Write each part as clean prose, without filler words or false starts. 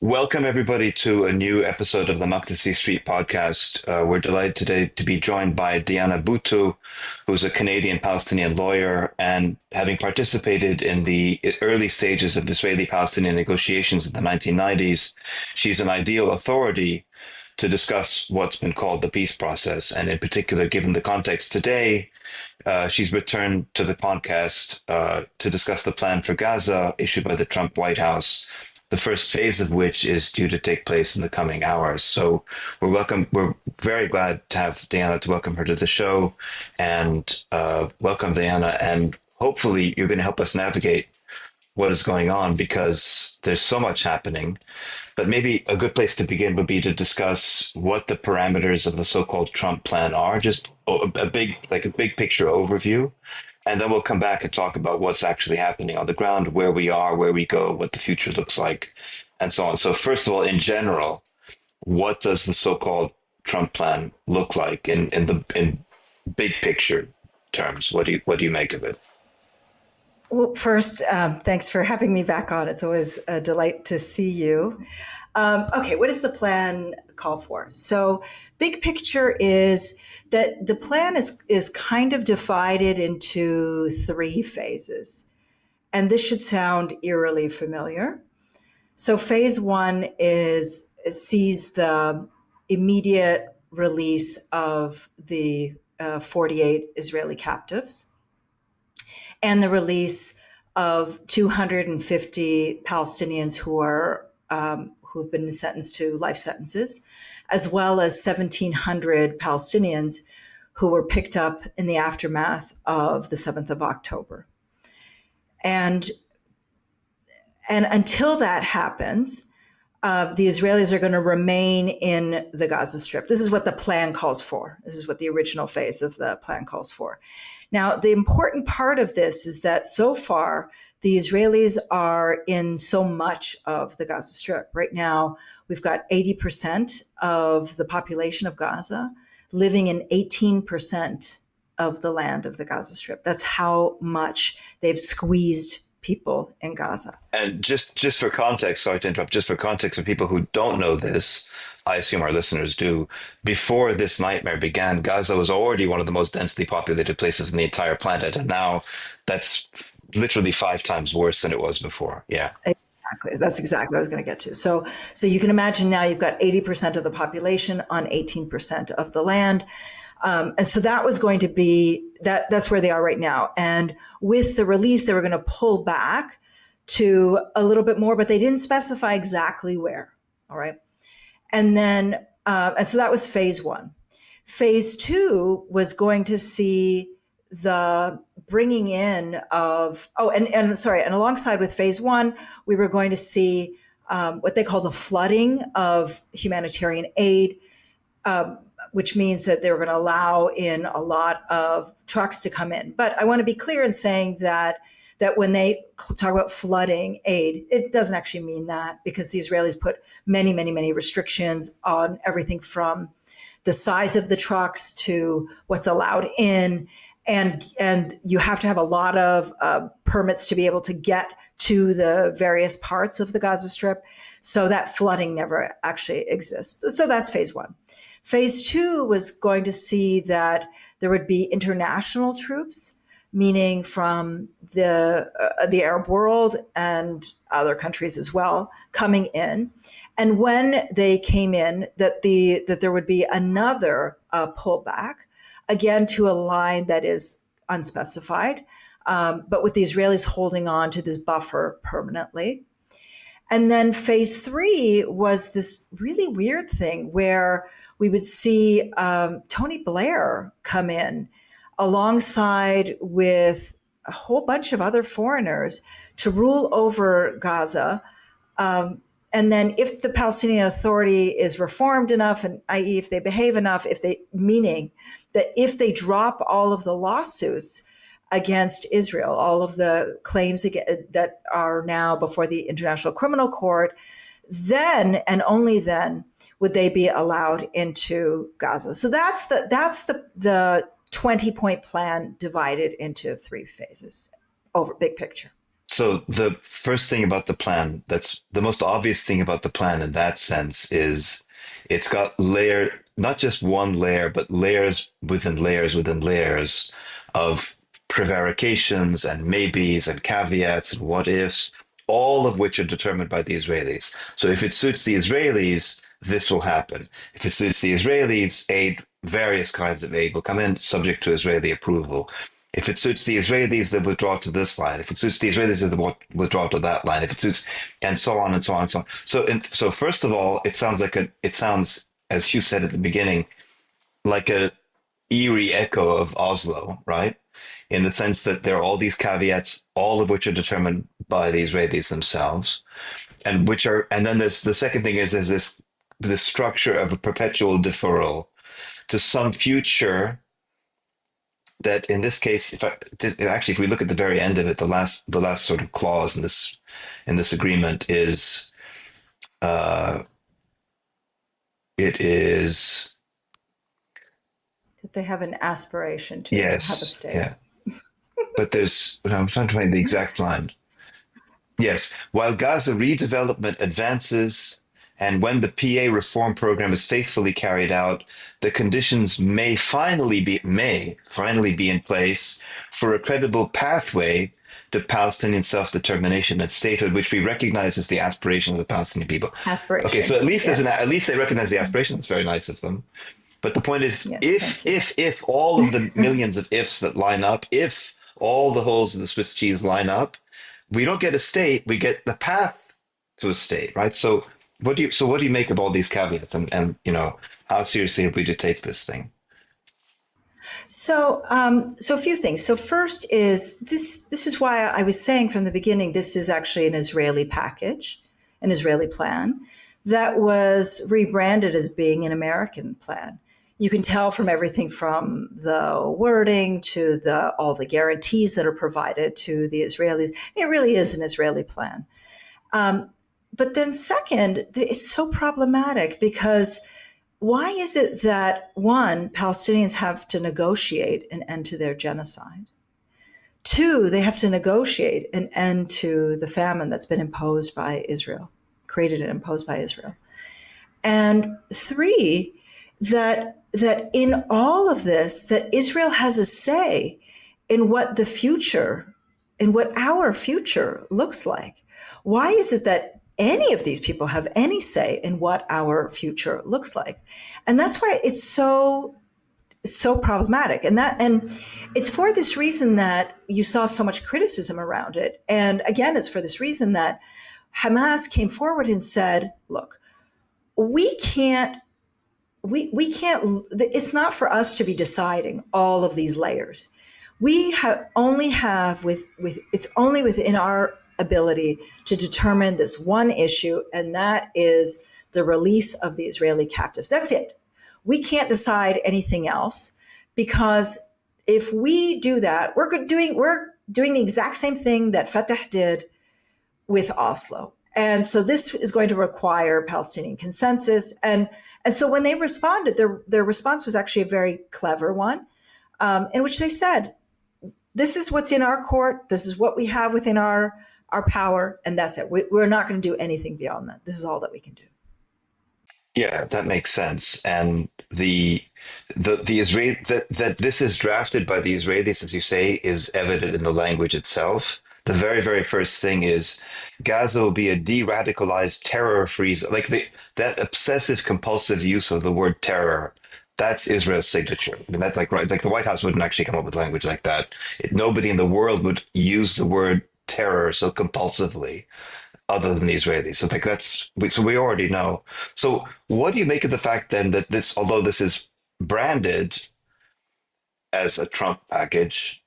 Welcome, everybody, to a new episode of the Makdisi Street podcast. We're delighted today to be joined by Diana Buttu, who's a Canadian-Palestinian lawyer, and having participated in the early stages of Israeli-Palestinian negotiations in the 1990s, she's an ideal authority to discuss what's been called the peace process. And in particular, given the context today, she's returned to the podcast to discuss the plan for Gaza issued by the Trump White House, the first phase of which is due to take place in the coming hours. So we're very glad to have Diana, to welcome her to the show, and welcome, Diana. And hopefully you're going to help us navigate what is going on, because there's so much happening. But maybe a good place to begin would be to discuss what the parameters of the so-called Trump plan are, just a big picture overview. And then we'll come back and talk about what's actually happening on the ground, where we are, where we go, what the future looks like, and so on. So first of all, in general, what does the so-called Trump plan look like in big picture terms? What do you make of it? Well, first, thanks for having me back on. It's always a delight to see you. Okay, what does the plan call for? So, big picture is that the plan is kind of divided into three phases, and this should sound eerily familiar. So, phase one is sees the immediate release of the 48 Israeli captives and the release of 250 Palestinians who have been sentenced to life sentences, as well as 1,700 Palestinians who were picked up in the aftermath of the 7th of October. And until that happens, the Israelis are going to remain in the Gaza Strip. This is what the plan calls for. This is what the original phase of the plan calls for. Now, the important part of this is that so far, the Israelis are in so much of the Gaza Strip. Right now, we've got 80% of the population of Gaza living in 18% of the land of the Gaza Strip. That's how much they've squeezed people in Gaza. And just for context, sorry to interrupt, just for context for people who don't know this, I assume our listeners do, before this nightmare began, Gaza was already one of the most densely populated places in the entire planet. And now that's literally five times worse than it was before. Yeah. Exactly. That's exactly what I was going to get to. So you can imagine now you've got 80% of the population on 18% of the land. And so that was going to be that's where they are right now. And with the release, they were going to pull back to a little bit more, but they didn't specify exactly where. All right. And so that was phase one. Phase two was going to see the bringing in of, and alongside with phase one, we were going to see what they call the flooding of humanitarian aid, which means that they were going to allow in a lot of trucks to come in. But I want to be clear in saying that when they talk about flooding aid, it doesn't actually mean that, because the Israelis put many, many, many restrictions on everything from the size of the trucks to what's allowed in. And you have to have a lot of permits to be able to get to the various parts of the Gaza Strip. So that flooding never actually exists. So that's phase one. Phase two was going to see that there would be international troops, meaning from the Arab world and other countries as well, coming in. And when they came in, that there would be another pullback, again to a line that is unspecified, but with the Israelis holding on to this buffer permanently. And then phase three was this really weird thing where we would see Tony Blair come in alongside with a whole bunch of other foreigners to rule over Gaza. And then if the Palestinian Authority is reformed enough, and i.e. if they behave enough, meaning that if they drop all of the lawsuits against Israel, all of the claims that are now before the International Criminal Court, then and only then would they be allowed into Gaza. So that's the 20-point plan divided into three phases over big picture. So the first thing about the plan, that's the most obvious thing about the plan in that sense, is it's got not just one layer, but layers within layers of prevarications and maybes and caveats and what ifs, all of which are determined by the Israelis. So if it suits the Israelis, this will happen. If it suits the Israelis, various kinds of aid will come in subject to Israeli approval. If it suits the Israelis, they withdraw to this line. If it suits the Israelis, they withdraw to that line. If it suits, and so on and so on and so on. So first of all, it sounds, as Hugh said at the beginning, like a eerie echo of Oslo, right? In the sense that there are all these caveats, all of which are determined by the Israelis themselves, and then there's the second thing is there's this structure of a perpetual deferral to some future that in this case, if we look at the very end of it, the last sort of clause in this agreement is it is That they have an aspiration to have a yes, state. yeah, but I'm trying to find the exact line. Yes, while Gaza redevelopment advances and when the PA reform program is faithfully carried out, the conditions may finally be in place for a credible pathway to Palestinian self-determination and statehood, which we recognize as the aspiration of the Palestinian people. Okay, so at Aspirations, least yes. at least they recognize the aspiration. That's very nice of them. But the point is, Yes, if thank you. if if all of the millions of ifs that line up, if all the holes in the Swiss cheese line up, we don't get a state, we get the path to a state, right? So what do you make of all these caveats, and how seriously are we to take this thing? So a few things. So first is this. This is why I was saying from the beginning. This is actually an Israeli package, an Israeli plan that was rebranded as being an American plan. You can tell from everything from the wording to the all the guarantees that are provided to the Israelis. It really is an Israeli plan. Um, but then, second, it's so problematic because why is it that one, Palestinians have to negotiate an end to their genocide? Two, they have to negotiate an end to the famine that's been imposed by Israel, created and imposed by Israel. And three, that in all of this, that Israel has a say in what the future, in what our future looks like. Why is it that any of these people have any say in what our future looks like? And that's why it's so problematic. And it's for this reason that you saw so much criticism around it. And again, it's for this reason that Hamas came forward and said, look, we can't we can't it's not for us to be deciding all of these layers. We have only have with it's only within our ability to determine this one issue, and that is the release of the Israeli captives. That's it. We can't decide anything else, because if we do that, we're doing the exact same thing that Fatah did with Oslo. And so this is going to require Palestinian consensus. And so when they responded, their response was actually a very clever one, in which they said, this is what's in our court. This is what we have within our power. And that's it. We're not going to do anything beyond that. This is all that we can do. Yeah, that makes sense. And the Israel that this is drafted by the Israelis, as you say, is evident in the language itself. The very, very first thing is Gaza will be a de-radicalized, terror-free like that obsessive compulsive use of the word terror. That's Israel's signature. I mean, that's like right. It's like the White House wouldn't actually come up with language like that. Nobody in the world would use the word terror so compulsively other than the Israelis. So like so we already know. So what do you make of the fact then that this, although this is branded as a Trump package,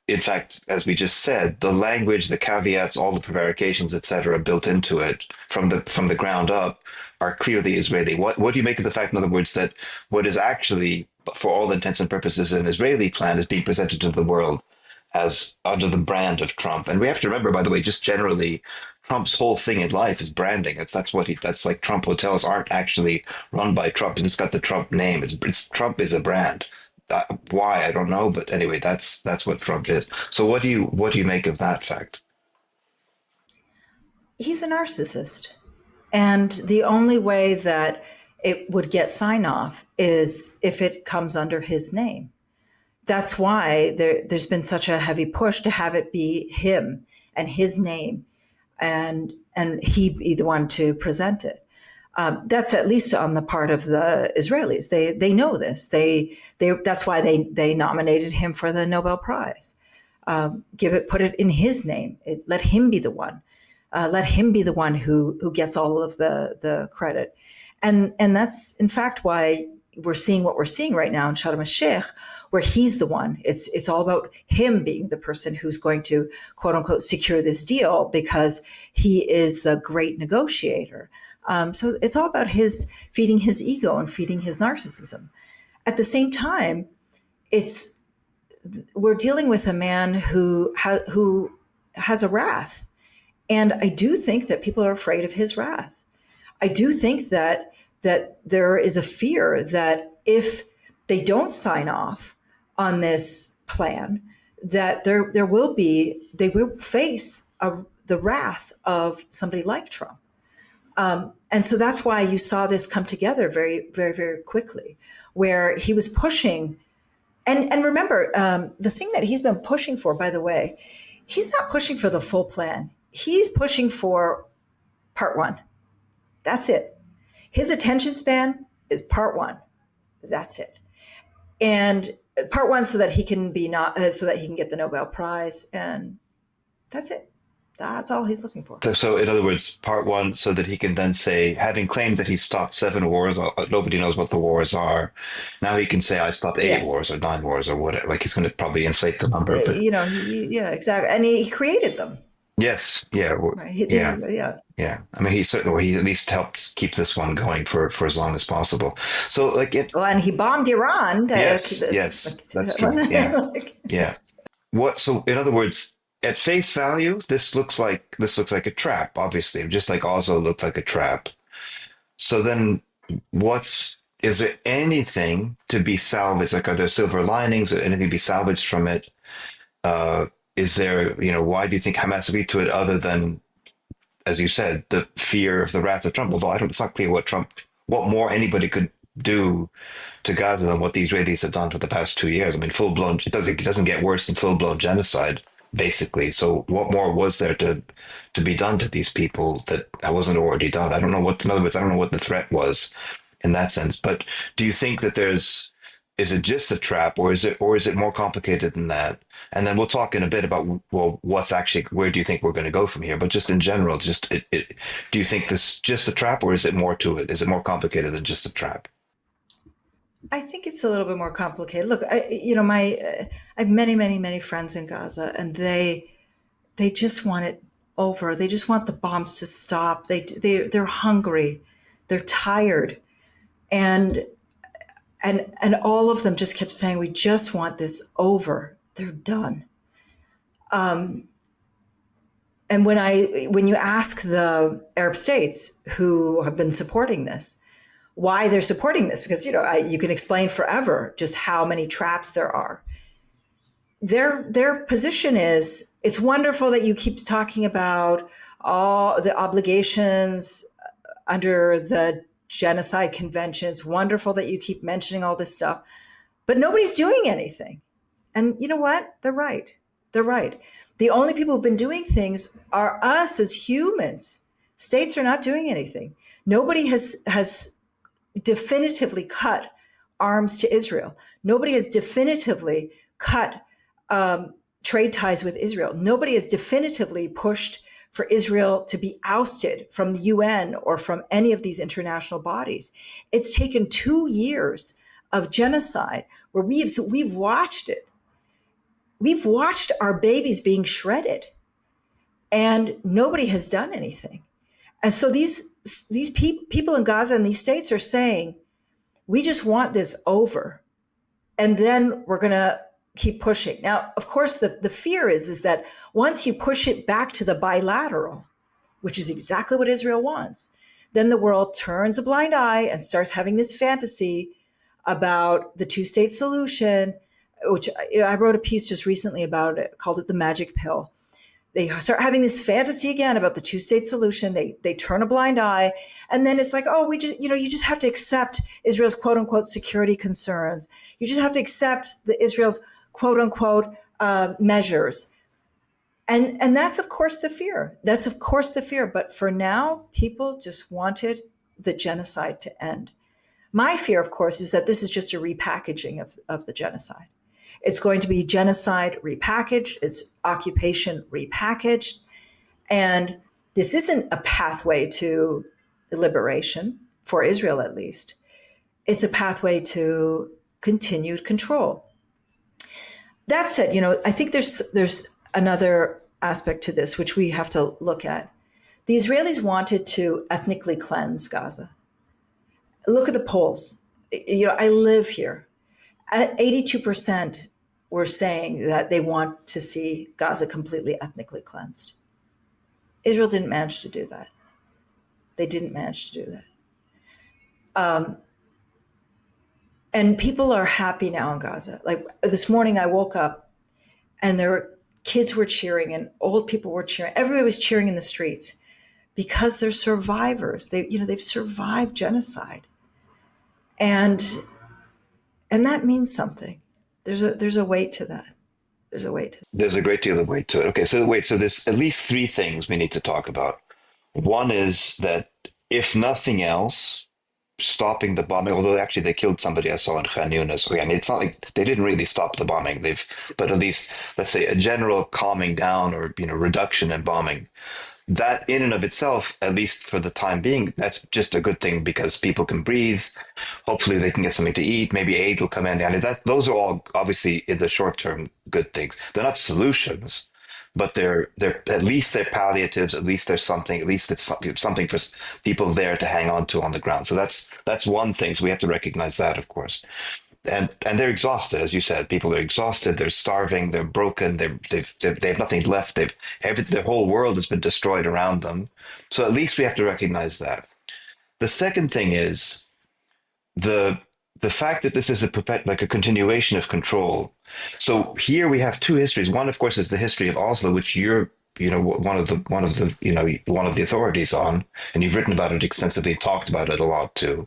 in fact, as we just said, the language, the caveats, all the prevarications, etc., built into it from the ground up are clearly Israeli. What do you make of the fact, in other words, that what is actually, for all intents and purposes, an Israeli plan is being presented to the world as under the brand of Trump? And we have to remember, by the way, just generally, Trump's whole thing in life is branding. That's like Trump hotels aren't actually run by Trump. It's got the Trump name. It's Trump is a brand. Why, I don't know, but anyway, that's what Trump is. So what do you make of that fact? He's a narcissist. And the only way that it would get sign off is if it comes under his name. That's why there's been such a heavy push to have it be him and his name, and he be the one to present it. That's at least on the part of the Israelis. They know this. That's why they nominated him for the Nobel Prize. Put it in his name. Let him be the one. Let him be the one who gets all of the credit. And that's in fact why we're seeing what we're seeing right now in Sharm el-Sheikh, where he's the one. It's all about him being the person who's going to, quote unquote, secure this deal because he is the great negotiator. So it's all about his feeding his ego and feeding his narcissism. At the same time, we're dealing with a man who has a wrath. And I do think that people are afraid of his wrath. I do think that there is a fear that if they don't sign off on this plan, that they will face the wrath of somebody like Trump. And so that's why you saw this come together very, very, very quickly, where he was pushing. And remember, the thing that he's been pushing for, by the way, he's not pushing for the full plan. He's pushing for part one. That's it. His attention span is part one. That's it. And part one, so that he can so that he can get the Nobel Prize, and that's it. That's all he's looking for. So, in other words, part one, so that he can then say, having claimed that he stopped 7 wars, nobody knows what the wars are. Now he can say, I stopped 8 wars or 9 wars or whatever. Like, he's going to probably inflate the number. But yeah, exactly. And he created them. Yes. Yeah. Right. Yeah. I mean, he at least helped keep this one going for as long as possible. So, and he bombed Iran. Yes, that's true. Yeah. Yeah. So, in other words, at face value, this looks like a trap, obviously, just like Oslo looked like a trap. So then is there anything to be salvaged? Like, are there silver linings or anything to be salvaged from it? Is there, why do you think Hamas agreed to it other than, as you said, the fear of the wrath of Trump? Although it's not clear what more anybody could do to Gaza than what the Israelis have done for the past 2 years. I mean, full-blown, it doesn't get worse than full-blown genocide, basically. So what more was there to be done to these people that wasn't already done? In other words, I don't know what the threat was in that sense. But do you think that is it just a trap, or is it more complicated than that? And then we'll talk in a bit about, well, where do you think we're going to go from here? But just in general, do you think this is just a trap, or is it more to it? Is it more complicated than just a trap? I think it's a little bit more complicated. Look, I have many, many, many friends in Gaza, and they just want it over. They just want the bombs to stop. They're hungry, they're tired, and all of them just kept saying, "We just want this over. They're done." And when you ask the Arab states who have been supporting this, why they're supporting this, because you can explain forever just how many traps there are. Their position is, it's wonderful that you keep talking about all the obligations under the genocide convention. It's wonderful that you keep mentioning all this stuff, but nobody's doing anything. And you know what? They're right. The only people who've been doing things are us as humans. States are not doing anything. Nobody has definitively cut arms to Israel. Nobody has definitively cut trade ties with Israel. Nobody has definitively pushed for Israel to be ousted from the UN or from any of these international bodies. It's taken 2 years of genocide where we've watched it. We've watched our babies being shredded, and nobody has done anything. And so these people in Gaza and these states are saying, we just want this over, and then we're going to keep pushing. Now, of course, the fear is that once you push it back to the bilateral, which is exactly what Israel wants, then the world turns a blind eye and starts having this fantasy about the two-state solution, which I wrote a piece just recently about it, called it the magic pill. They start having this fantasy again about the two-state solution. They turn a blind eye, and then it's like, oh, we just, you just have to accept Israel's quote unquote security concerns. You just have to accept the Israel's quote unquote measures. And that's of course the fear. That's of course the fear. But for now, people just wanted the genocide to end. My fear, of course, is that this is just a repackaging of the genocide. It's going to be genocide repackaged. It's occupation repackaged. And this isn't a pathway to liberation, for Israel at least. It's a pathway to continued control. That said, I think there's another aspect to this, which we have to look at. The Israelis wanted to ethnically cleanse Gaza. Look at the polls. I live here. 82% were saying that they want to see Gaza completely ethnically cleansed. Israel didn't manage to do that. They didn't manage to do that. And people are happy now in Gaza. Like this morning, I woke up and kids were cheering and old people were cheering. Everybody was cheering in the streets because they're survivors. They've survived genocide. And that means something. There's a weight to that. There's a great deal of weight to it. Okay, so there's at least three things we need to talk about. One is that if nothing else, stopping the bombing, although actually they killed somebody I saw in Khan Yunis. Again, it's not like they didn't really stop the bombing. But at least, let's say, a general calming down or reduction in bombing. That in and of itself, at least for the time being, that's just a good thing because people can breathe. Hopefully they can get something to eat. Maybe aid will come in. And those are all obviously in the short term good things. They're not solutions, but they're at least they're palliatives. At least there's something. At least it's something for people there to hang on to on the ground. So that's one thing. So we have to recognize that, of course. And they're exhausted, as you said. People are exhausted. They're starving. They're broken. They have nothing left. Their whole world has been destroyed around them. So at least we have to recognize that. The second thing is the fact that this is a continuation of control. So here we have two histories. One, of course, is the history of Oslo, which you're one of the authorities on, and you've written about it extensively, talked about it a lot too.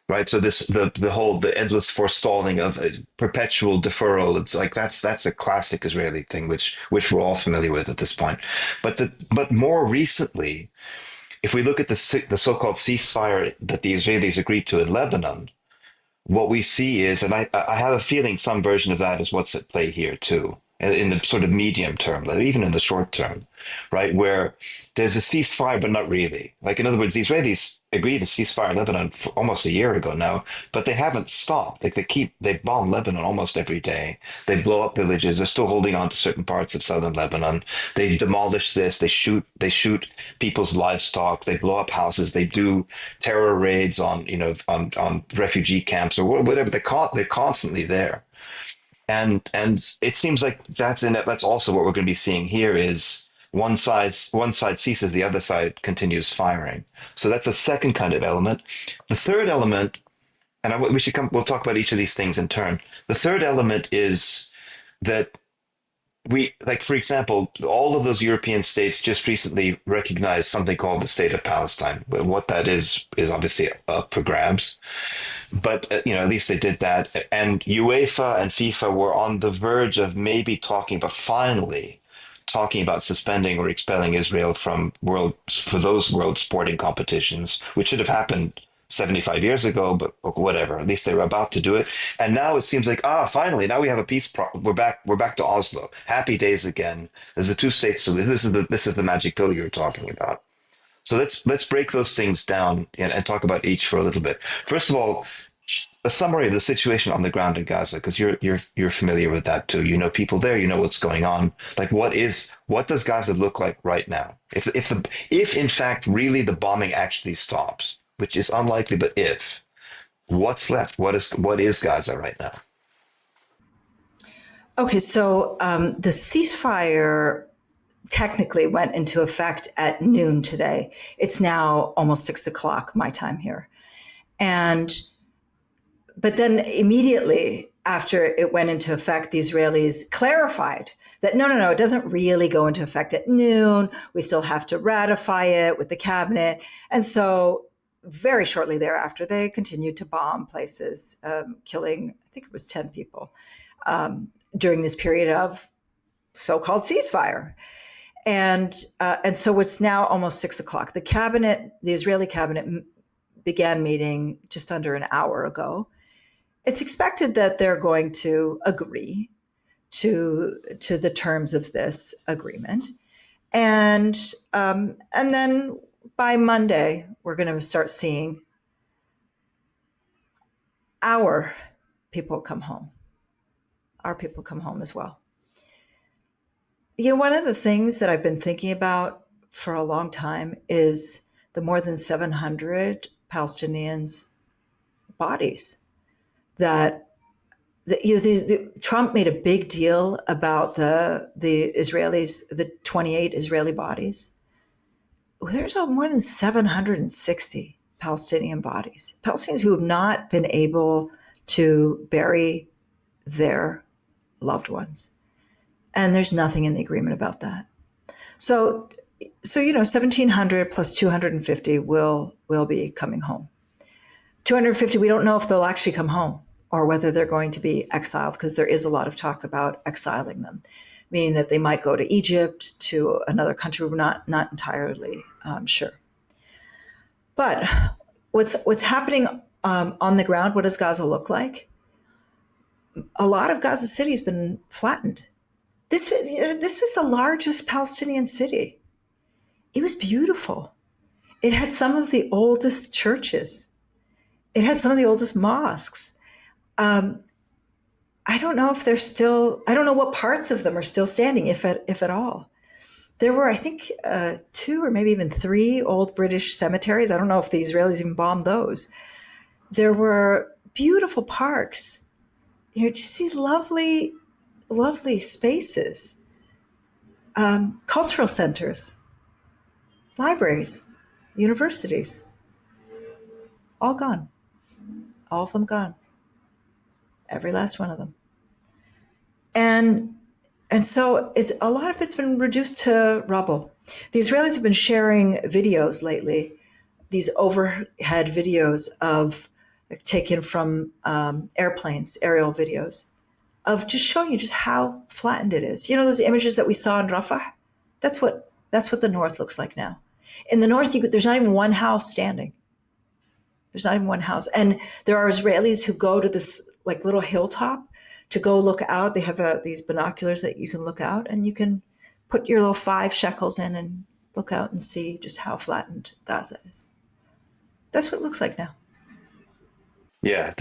Right, so the endless forestalling of perpetual deferral. It's like that's a classic Israeli thing, which we're all familiar with at this point. But more recently, if we look at the so-called ceasefire that the Israelis agreed to in Lebanon, what we see is, and I have a feeling some version of that is what's at play here too, in the sort of medium term, even in the short term, right, where there's a ceasefire, but not really. Like, in other words, the Israelis agreed to ceasefire in Lebanon for almost a year ago now, but they haven't stopped. Like, they bomb Lebanon almost every day. They blow up villages. They're still holding on to certain parts of southern Lebanon. They demolish this. They shoot people's livestock. They blow up houses. They do terror raids on refugee camps or whatever. They're constantly there. And it seems like that's also what we're going to be seeing here is one side ceases, the other side continues firing. So that's a second kind of element. The third element, and we'll talk about each of these things in turn. The third element is that for example, all of those European states just recently recognized something called the State of Palestine. What that is obviously up for grabs. But, at least they did that. And UEFA and FIFA were on the verge of maybe finally talking about suspending or expelling Israel for those world sporting competitions, which should have happened 75 years ago, but whatever. At least they were about to do it. And now it seems like, finally, now we have a peace. We're back to Oslo. Happy days again. There's a two-state solution. This is the magic pill you're talking about. So let's break those things down and talk about each for a little bit. First of all, a summary of the situation on the ground in Gaza, because you're familiar with that too. You know people there. You know what's going on. Like, what does Gaza look like right now? If in fact really the bombing actually stops, which is unlikely, but what's left? What is Gaza right now? Okay, so the ceasefire technically went into effect at noon today. It's now almost 6:00 my time here. But then immediately after it went into effect, the Israelis clarified that no, it doesn't really go into effect at noon. We still have to ratify it with the cabinet. And so very shortly thereafter, they continued to bomb places, killing, I think it was 10 people during this period of so-called ceasefire. And so it's now almost 6:00. The Israeli cabinet began meeting just under an hour ago. It's expected that they're going to agree to the terms of this agreement, and then by Monday we're going to start seeing our people come home. Our people come home as well. One of the things that I've been thinking about for a long time is the more than 700 Palestinians' bodies that Trump made a big deal about the Israelis, the 28 Israeli bodies. There's more than 760 Palestinian bodies, Palestinians who have not been able to bury their loved ones. And there's nothing in the agreement about that. So 1,700 plus 250 will be coming home. 250, we don't know if they'll actually come home or whether they're going to be exiled, because there is a lot of talk about exiling them, meaning that they might go to Egypt, to another country. We're not entirely sure. But what's happening on the ground? What does Gaza look like? A lot of Gaza City has been flattened. This was the largest Palestinian city. It was beautiful. It had some of the oldest churches. It had some of the oldest mosques. I don't know if they're still, I don't know what parts of them are still standing, if at all. There were, I think, 2 or maybe even 3 old British cemeteries. I don't know if the Israelis even bombed those. There were beautiful parks. Just these lovely, lovely spaces. Cultural centers, libraries, universities, all gone. All of them gone. Every last one of them. And so a lot of it's been reduced to rubble. The Israelis have been sharing videos lately, these overhead videos taken from airplanes, aerial videos, of just showing you just how flattened it is. Those images that we saw in Rafah? That's what the north looks like now. In the north, there's not even one house standing. There's not even one house. And there are Israelis who go to this little hilltop to go look out. They have these binoculars that you can look out, and you can put your little 5 shekels in and look out and see just how flattened Gaza is. That's what it looks like now. Yeah,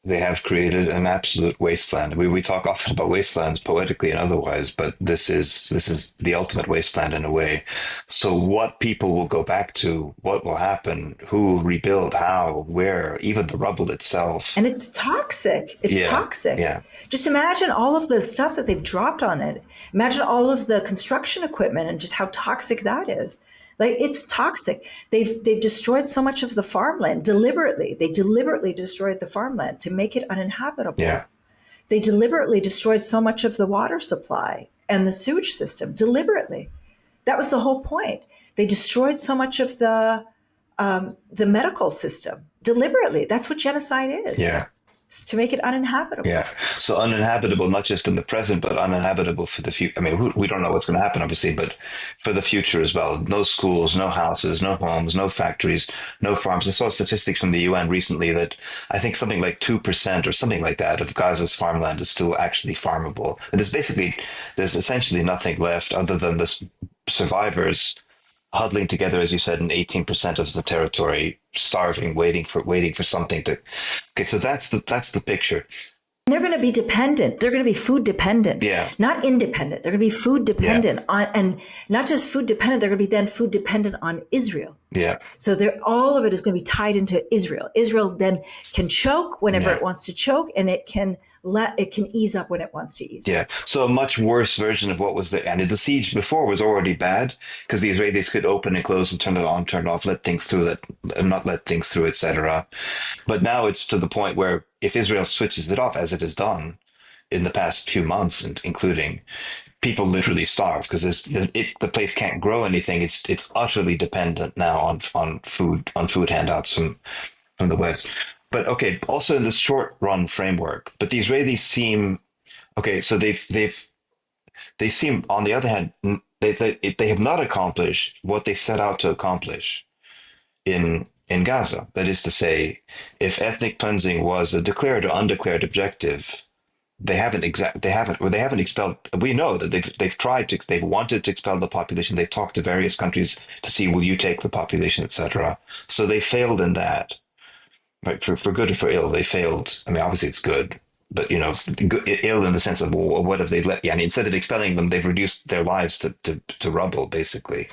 they have created an absolute wasteland. We talk often about wastelands poetically and otherwise, but this is the ultimate wasteland in a way. So what people will go back to, what will happen, who will rebuild, how, where, even the rubble itself. And it's toxic. It's toxic. Yeah. Just imagine all of the stuff that they've dropped on it. Imagine all of the construction equipment and just how toxic that is. It's toxic. They've destroyed so much of the farmland deliberately. They deliberately destroyed the farmland to make it uninhabitable. Yeah. They deliberately destroyed so much of the water supply and the sewage system deliberately. That was the whole point. They destroyed so much of the medical system deliberately. That's what genocide is. Yeah. To make it uninhabitable. Yeah. So uninhabitable, not just in the present, but uninhabitable for the future. I mean, we don't know what's going to happen, obviously, but for the future as well. No schools, no houses, no homes, no factories, no farms. I saw statistics from the UN recently that I think something like 2% or something like that of Gaza's farmland is still actually farmable. And there's essentially nothing left other than the survivors huddling together, as you said, in 18% of the territory, starving, waiting for something to. Okay, so that's the picture. They're going to be dependent. They're going to be food dependent, not independent. They're going to be food dependent on, and not just food dependent. They're going to be then food dependent on Israel. Yeah. So all of it is going to be tied into Israel. Israel then can choke whenever it wants to choke, and it can it can ease up when it wants to ease Yeah. up. So a much worse version of what was and the siege before was already bad because the Israelis could open and close and turn it on, turn it off, let things through, not let things through, etc. But now it's to the point where if Israel switches it off, as it has done in the past few months, and including, people literally starve because the place can't grow anything. It's utterly dependent now on food handouts from the West. But okay, also in the short run framework, but the Israelis seem okay. So they seem, on the other hand, they have not accomplished what they set out to accomplish in Gaza. That is to say, if ethnic cleansing was a declared or undeclared objective, they haven't expelled. We know that they've wanted to expel the population. They talked to various countries to see, will you take the population, etc. So they failed in that. Right, for good or for ill, they failed. I mean, obviously it's good, but ill in the sense of, well, what have they let? Yeah, I mean, instead of expelling them, they've reduced their lives to rubble, basically.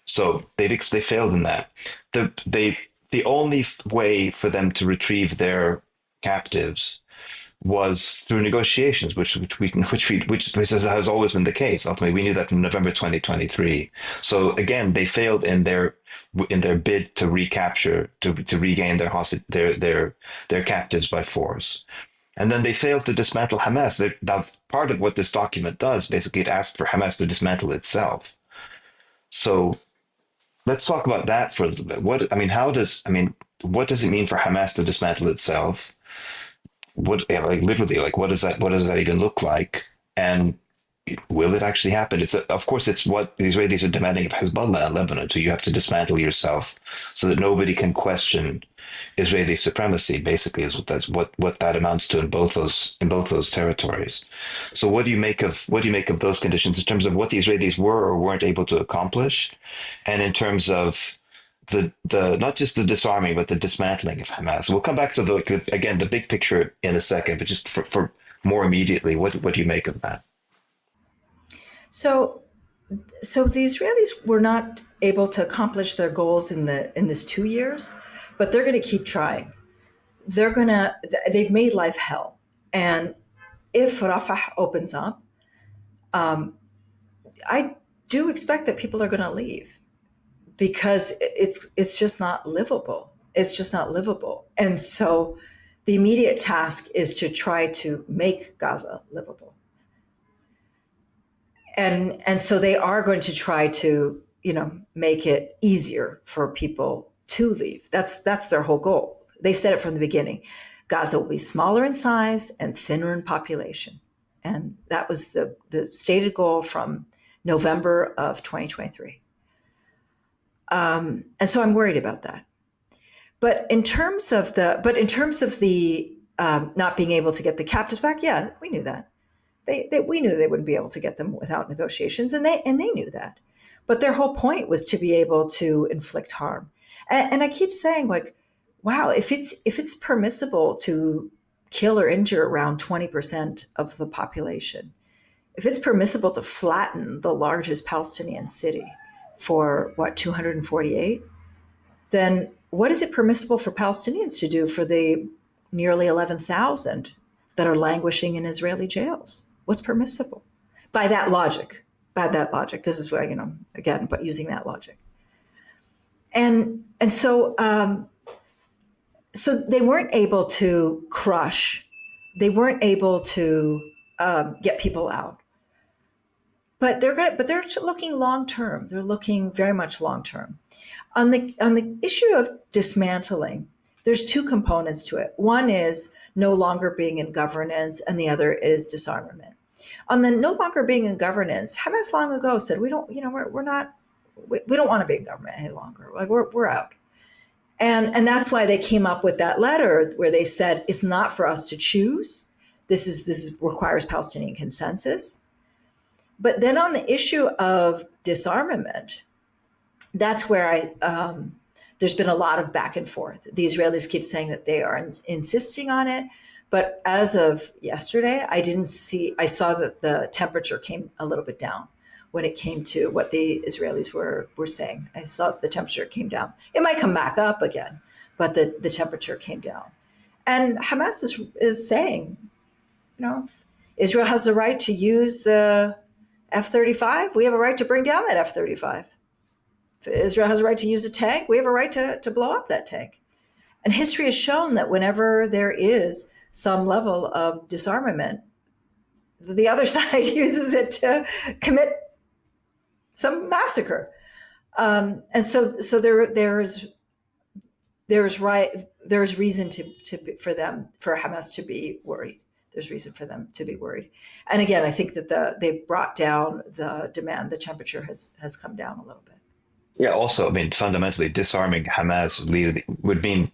So they failed in that. The only way for them to retrieve their captives was through negotiations, which has always been the case. Ultimately, we knew that in November 2023. So again, they failed in their bid to recapture, to regain their captives by force. And then they failed to dismantle Hamas. Now, part of what this document does, basically, it asks for Hamas to dismantle itself. So let's talk about that for a little bit. What does it mean for Hamas to dismantle itself? What does that even look like? And will it actually happen? Of course, it's what the Israelis are demanding of Hezbollah and Lebanon. So you have to dismantle yourself so that nobody can question Israeli supremacy. Basically, is what that amounts to in both those territories. So what do you make of those conditions in terms of what the Israelis were or weren't able to accomplish, and in terms of the not just the disarming but the dismantling of Hamas? We'll come back to the big picture in a second, but just for more immediately, what do you make of that? So so the Israelis were not able to accomplish their goals in this 2 years, but they're going to keep trying. They've made life hell, and if Rafah opens up, um, I do expect that people are going to leave because it's just not livable. It's just not livable, and so the immediate task is to try to make Gaza livable. And so they are going to try to make it easier for people to leave. That's their whole goal. They said it from the beginning. Gaza will be smaller in size and thinner in population, and that was the stated goal from November of 2023. And so I'm worried about that. But in terms of the not being able to get the captives back, yeah, we knew that. We knew they wouldn't be able to get them without negotiations, and they knew that. But their whole point was to be able to inflict harm. And I keep saying, like, wow, if it's permissible to kill or injure around 20% of the population, if it's permissible to flatten the largest Palestinian city for 248, then what is it permissible for Palestinians to do for the nearly 11,000 that are languishing in Israeli jails? What's permissible by that logic? By that logic, this is where again, but using that logic, and so they weren't able to crush, they weren't able to get people out, but they're looking long term. They're looking very much long term on the issue of dismantling. There's two components to it. One is no longer being in governance, and the other is disarmament. On the no longer being in governance, Hamas long ago said, we don't want to be in government any longer. Like we're out. And that's why they came up with that letter where they said it's not for us to choose. This requires Palestinian consensus. But then on the issue of disarmament, that's where there's been a lot of back and forth. The Israelis keep saying that they are insisting on it. But as of yesterday, I saw that the temperature came a little bit down when it came to what the Israelis were saying. I saw the temperature came down. It might come back up again, but the temperature came down. And Hamas is saying, You know, Israel has the right to use the F-35. We have a right to bring down that F-35. If Israel has a right to use a tank, we have a right to blow up that tank. And history has shown that whenever there is some level of disarmament, the other side uses it to commit some massacre. And so there's reason for Hamas to be worried. There's reason for them to be worried. And again, I think that they've brought down the demand. The temperature has come down a little bit. Yeah. Also, I mean, fundamentally, disarming Hamas would mean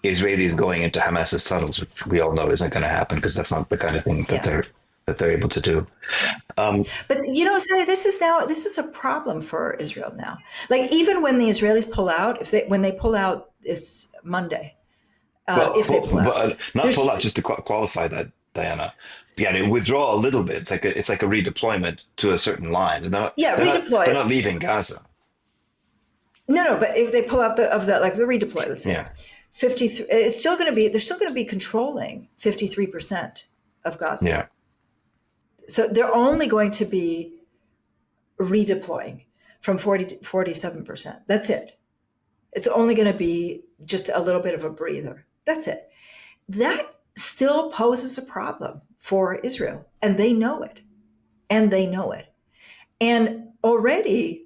Israelis going into Hamas's tunnels, which we all know isn't going to happen because that's not the kind of thing that Yeah. they're able to do. Yeah. Um, But Senator, this is a problem for Israel now. Like even when the Israelis pull out, when they pull out this Monday, well, if they pull out, not there's pull out, just to qualify that, Diana. Yeah, they withdraw a little bit. It's like a redeployment to a certain line, and yeah, they're redeploy. not leaving Gaza. No, but if they pull out of that, like the redeploy, let's say Yeah, 53, it's still going to be, they're still going to be controlling 53% of Gaza. yeah, So they're only going to be redeploying from 40 to 47%. That's it. It's only going to be just a little bit of a breather. That's it. That still poses a problem for Israel, and they know it. And they know it. And already,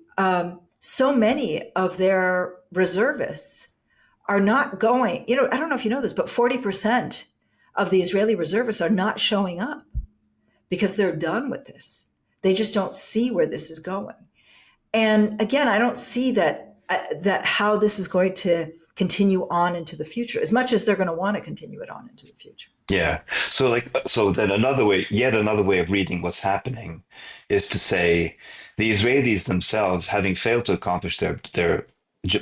so many of their reservists are not going. I don't know if you know this, but 40% of the Israeli reservists are not showing up because they're done with this. They just don't see where this is going. And again, I don't see that how this is going to continue on into the future, as much as they're going to want to continue it on into the future. yeah. So then yet another way of reading what's happening, is to say the Israelis themselves, having failed to accomplish their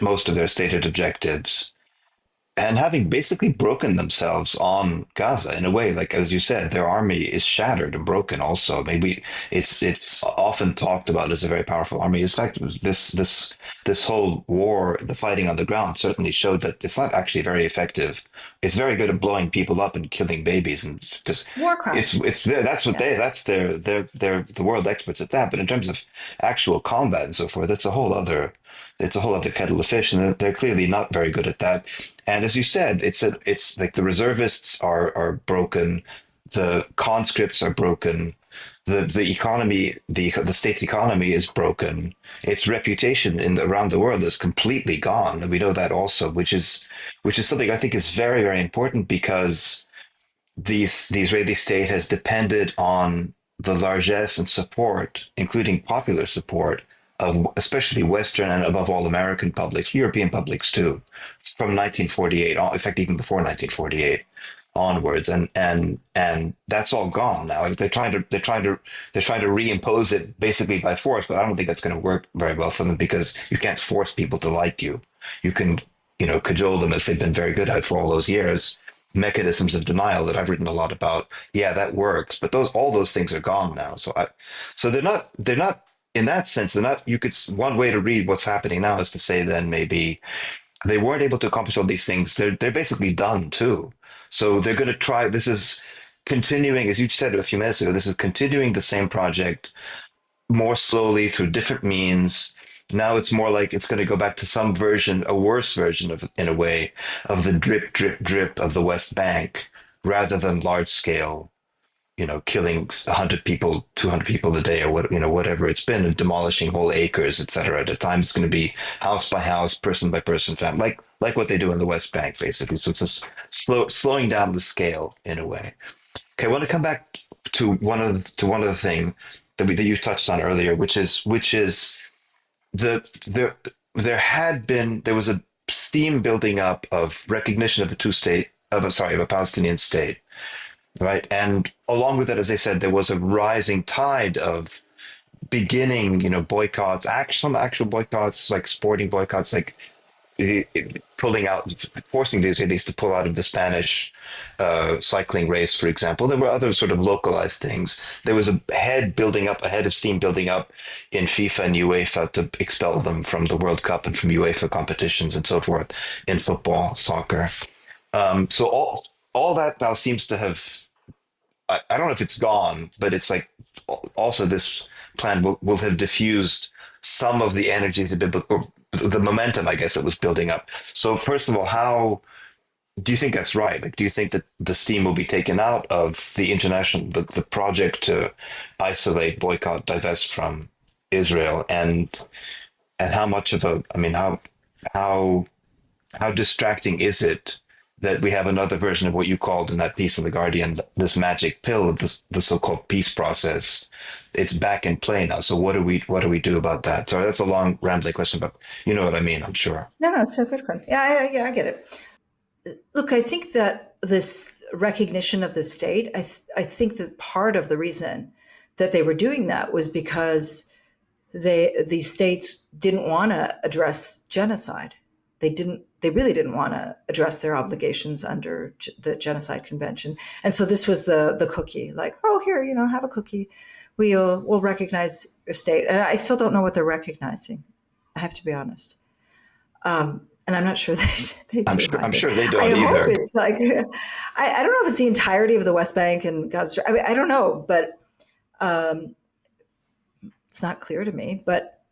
most of their stated objectives, and having basically broken themselves on Gaza in a way, like as you said, their army is shattered and broken. Also, maybe it's often talked about as a very powerful army. In fact, this whole war, the fighting on the ground, certainly showed that it's not actually very effective. It's very good at blowing people up and killing babies and just War crimes. it's that's what Yeah. they're the world experts at that. But in terms of actual combat and so forth, it's a whole other kettle of fish, and they're clearly not very good at that. And as you said, it's like the reservists are broken, the conscripts are broken, the economy, the state's economy is broken. Its reputation around the world is completely gone, and we know that also, which is something I think is very, very important, because the Israeli state has depended on the largesse and support, including popular support, of especially Western and above all American publics, European publics too, from 1948, in fact, even before 1948 onwards, and that's all gone now. They're trying to reimpose it basically by force, but I don't think that's going to work very well for them, because you can't force people to like you. You can, cajole them, as they've been very good at for all those years. Mechanisms of denial that I've written a lot about. Yeah, that works, but all those things are gone now. So they're not in that sense. They're not. One way to read what's happening now is to say then maybe they weren't able to accomplish all these things. They're basically done too. So they're going to try. This is continuing, as you said a few minutes ago. This is continuing the same project more slowly through different means. Now it's more like it's going to go back to some version, a worse version of, in a way, of the drip, drip, drip of the West Bank, rather than large scale, killing 100 people, 200 people a day, or whatever it's been, and demolishing whole acres, etc. At a time, it's going to be house by house, person by person, family, like what they do in the West Bank, basically. So it's just slowing down the scale in a way. Okay, I want to come back to one of the thing that you touched on earlier, which is there was a steam building up of recognition of a Palestinian state, right? And along with it, as I said, there was a rising tide of beginning, boycotts, some actual boycotts, like sporting boycotts, like forcing the Israelis to pull out of the Spanish cycling race, for example. There were other sort of localized things. There was a head of steam building up in FIFA and UEFA to expel them from the World Cup and from UEFA competitions and so forth in football, soccer. So all that now seems to have I don't know if it's gone, but it's like also this plan will have diffused some of the energy to biblical, the momentum, I guess, that was building up. So first of all, how do you think that's right? Like, do you think that the steam will be taken out of the international, the project to isolate, boycott, divest from Israel, and how much of a, I mean, how how distracting is it that we have another version of what you called in that piece in the Guardian, this magic pill, this the so-called peace process? It's back in play now. So what do we do about that? Sorry, that's a long rambling question, but you know what I mean, I'm sure. No, no, it's a good one. Yeah, yeah, I get it. Look, I think that this recognition of the state, I think that part of the reason that they were doing that was because these states didn't want to address genocide. They really didn't want to address their obligations under the Genocide Convention. And so this was the cookie, like, oh, here, have a cookie. We'll recognize your state. And I still don't know what they're recognizing. I have to be honest. And I'm not sure they do I'm either. sure they I don't hope either. it's like, I don't know if it's the entirety of the West Bank and Gaza. I mean, I don't know, but um, it's not clear to me. But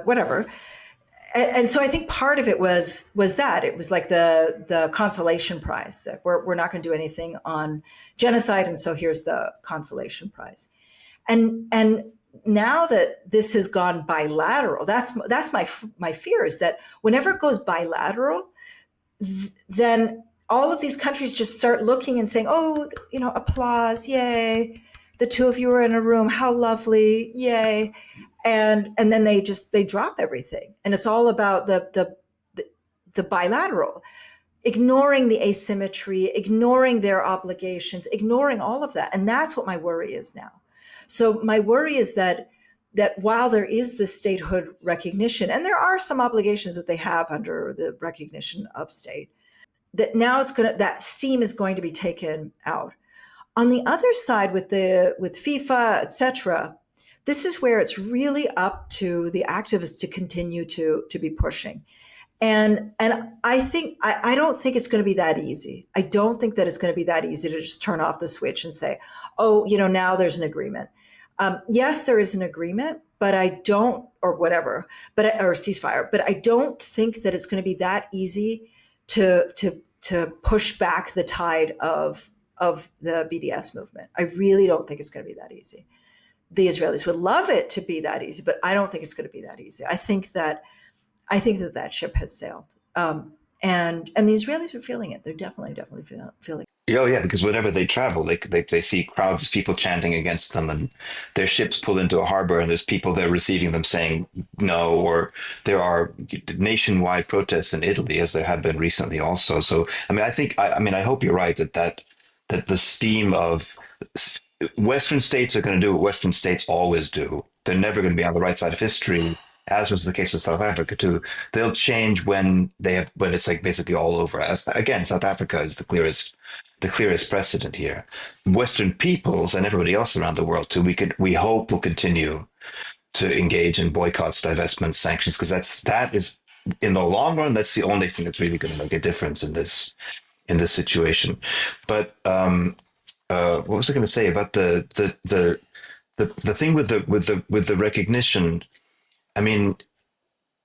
whatever. And so I think part of it was that it was like the consolation prize. Like we're not going to do anything on genocide, and so here's the consolation prize. And now that this has gone bilateral, that's my fear is that whenever it goes bilateral, then all of these countries just start looking and saying, oh, applause, yay, the two of you are in a room, how lovely, yay. And then they drop everything, and it's all about the bilateral, ignoring the asymmetry, ignoring their obligations, ignoring all of that. And that's what my worry is now. So my worry is that while there is the statehood recognition, and there are some obligations that they have under the recognition of state, that now that steam is going to be taken out. On the other side, with FIFA, etc., this is where it's really up to the activists to continue to be pushing. And I don't think it's going to be that easy. I don't think that it's going to be that easy to just turn off the switch and say, oh, now there's an agreement. Yes, there is an agreement, but I don't, or whatever, or ceasefire. But I don't think that it's going to be that easy to push back the tide of the BDS movement. I really don't think it's going to be that easy. The Israelis would love it to be that easy, but I don't think it's going to be that easy. I think that ship has sailed, and the Israelis are feeling it. They're definitely feeling it. Oh yeah, because whenever they travel, they see crowds of people chanting against them, and their ships pull into a harbor, and there's people there receiving them saying no, or there are nationwide protests in Italy, as there have been recently also. So I mean, I hope you're right that the steam of Western states are going to do what Western states always do. They're never going to be on the right side of history, as was the case with South Africa too. They'll change when it's like basically all over. As again, South Africa is the clearest precedent here. Western peoples and everybody else around the world too. We hope will continue to engage in boycotts, divestments, sanctions, because that is in the long run. That's the only thing that's really going to make a difference in this situation. But what was I going to say about the thing with the recognition? I mean,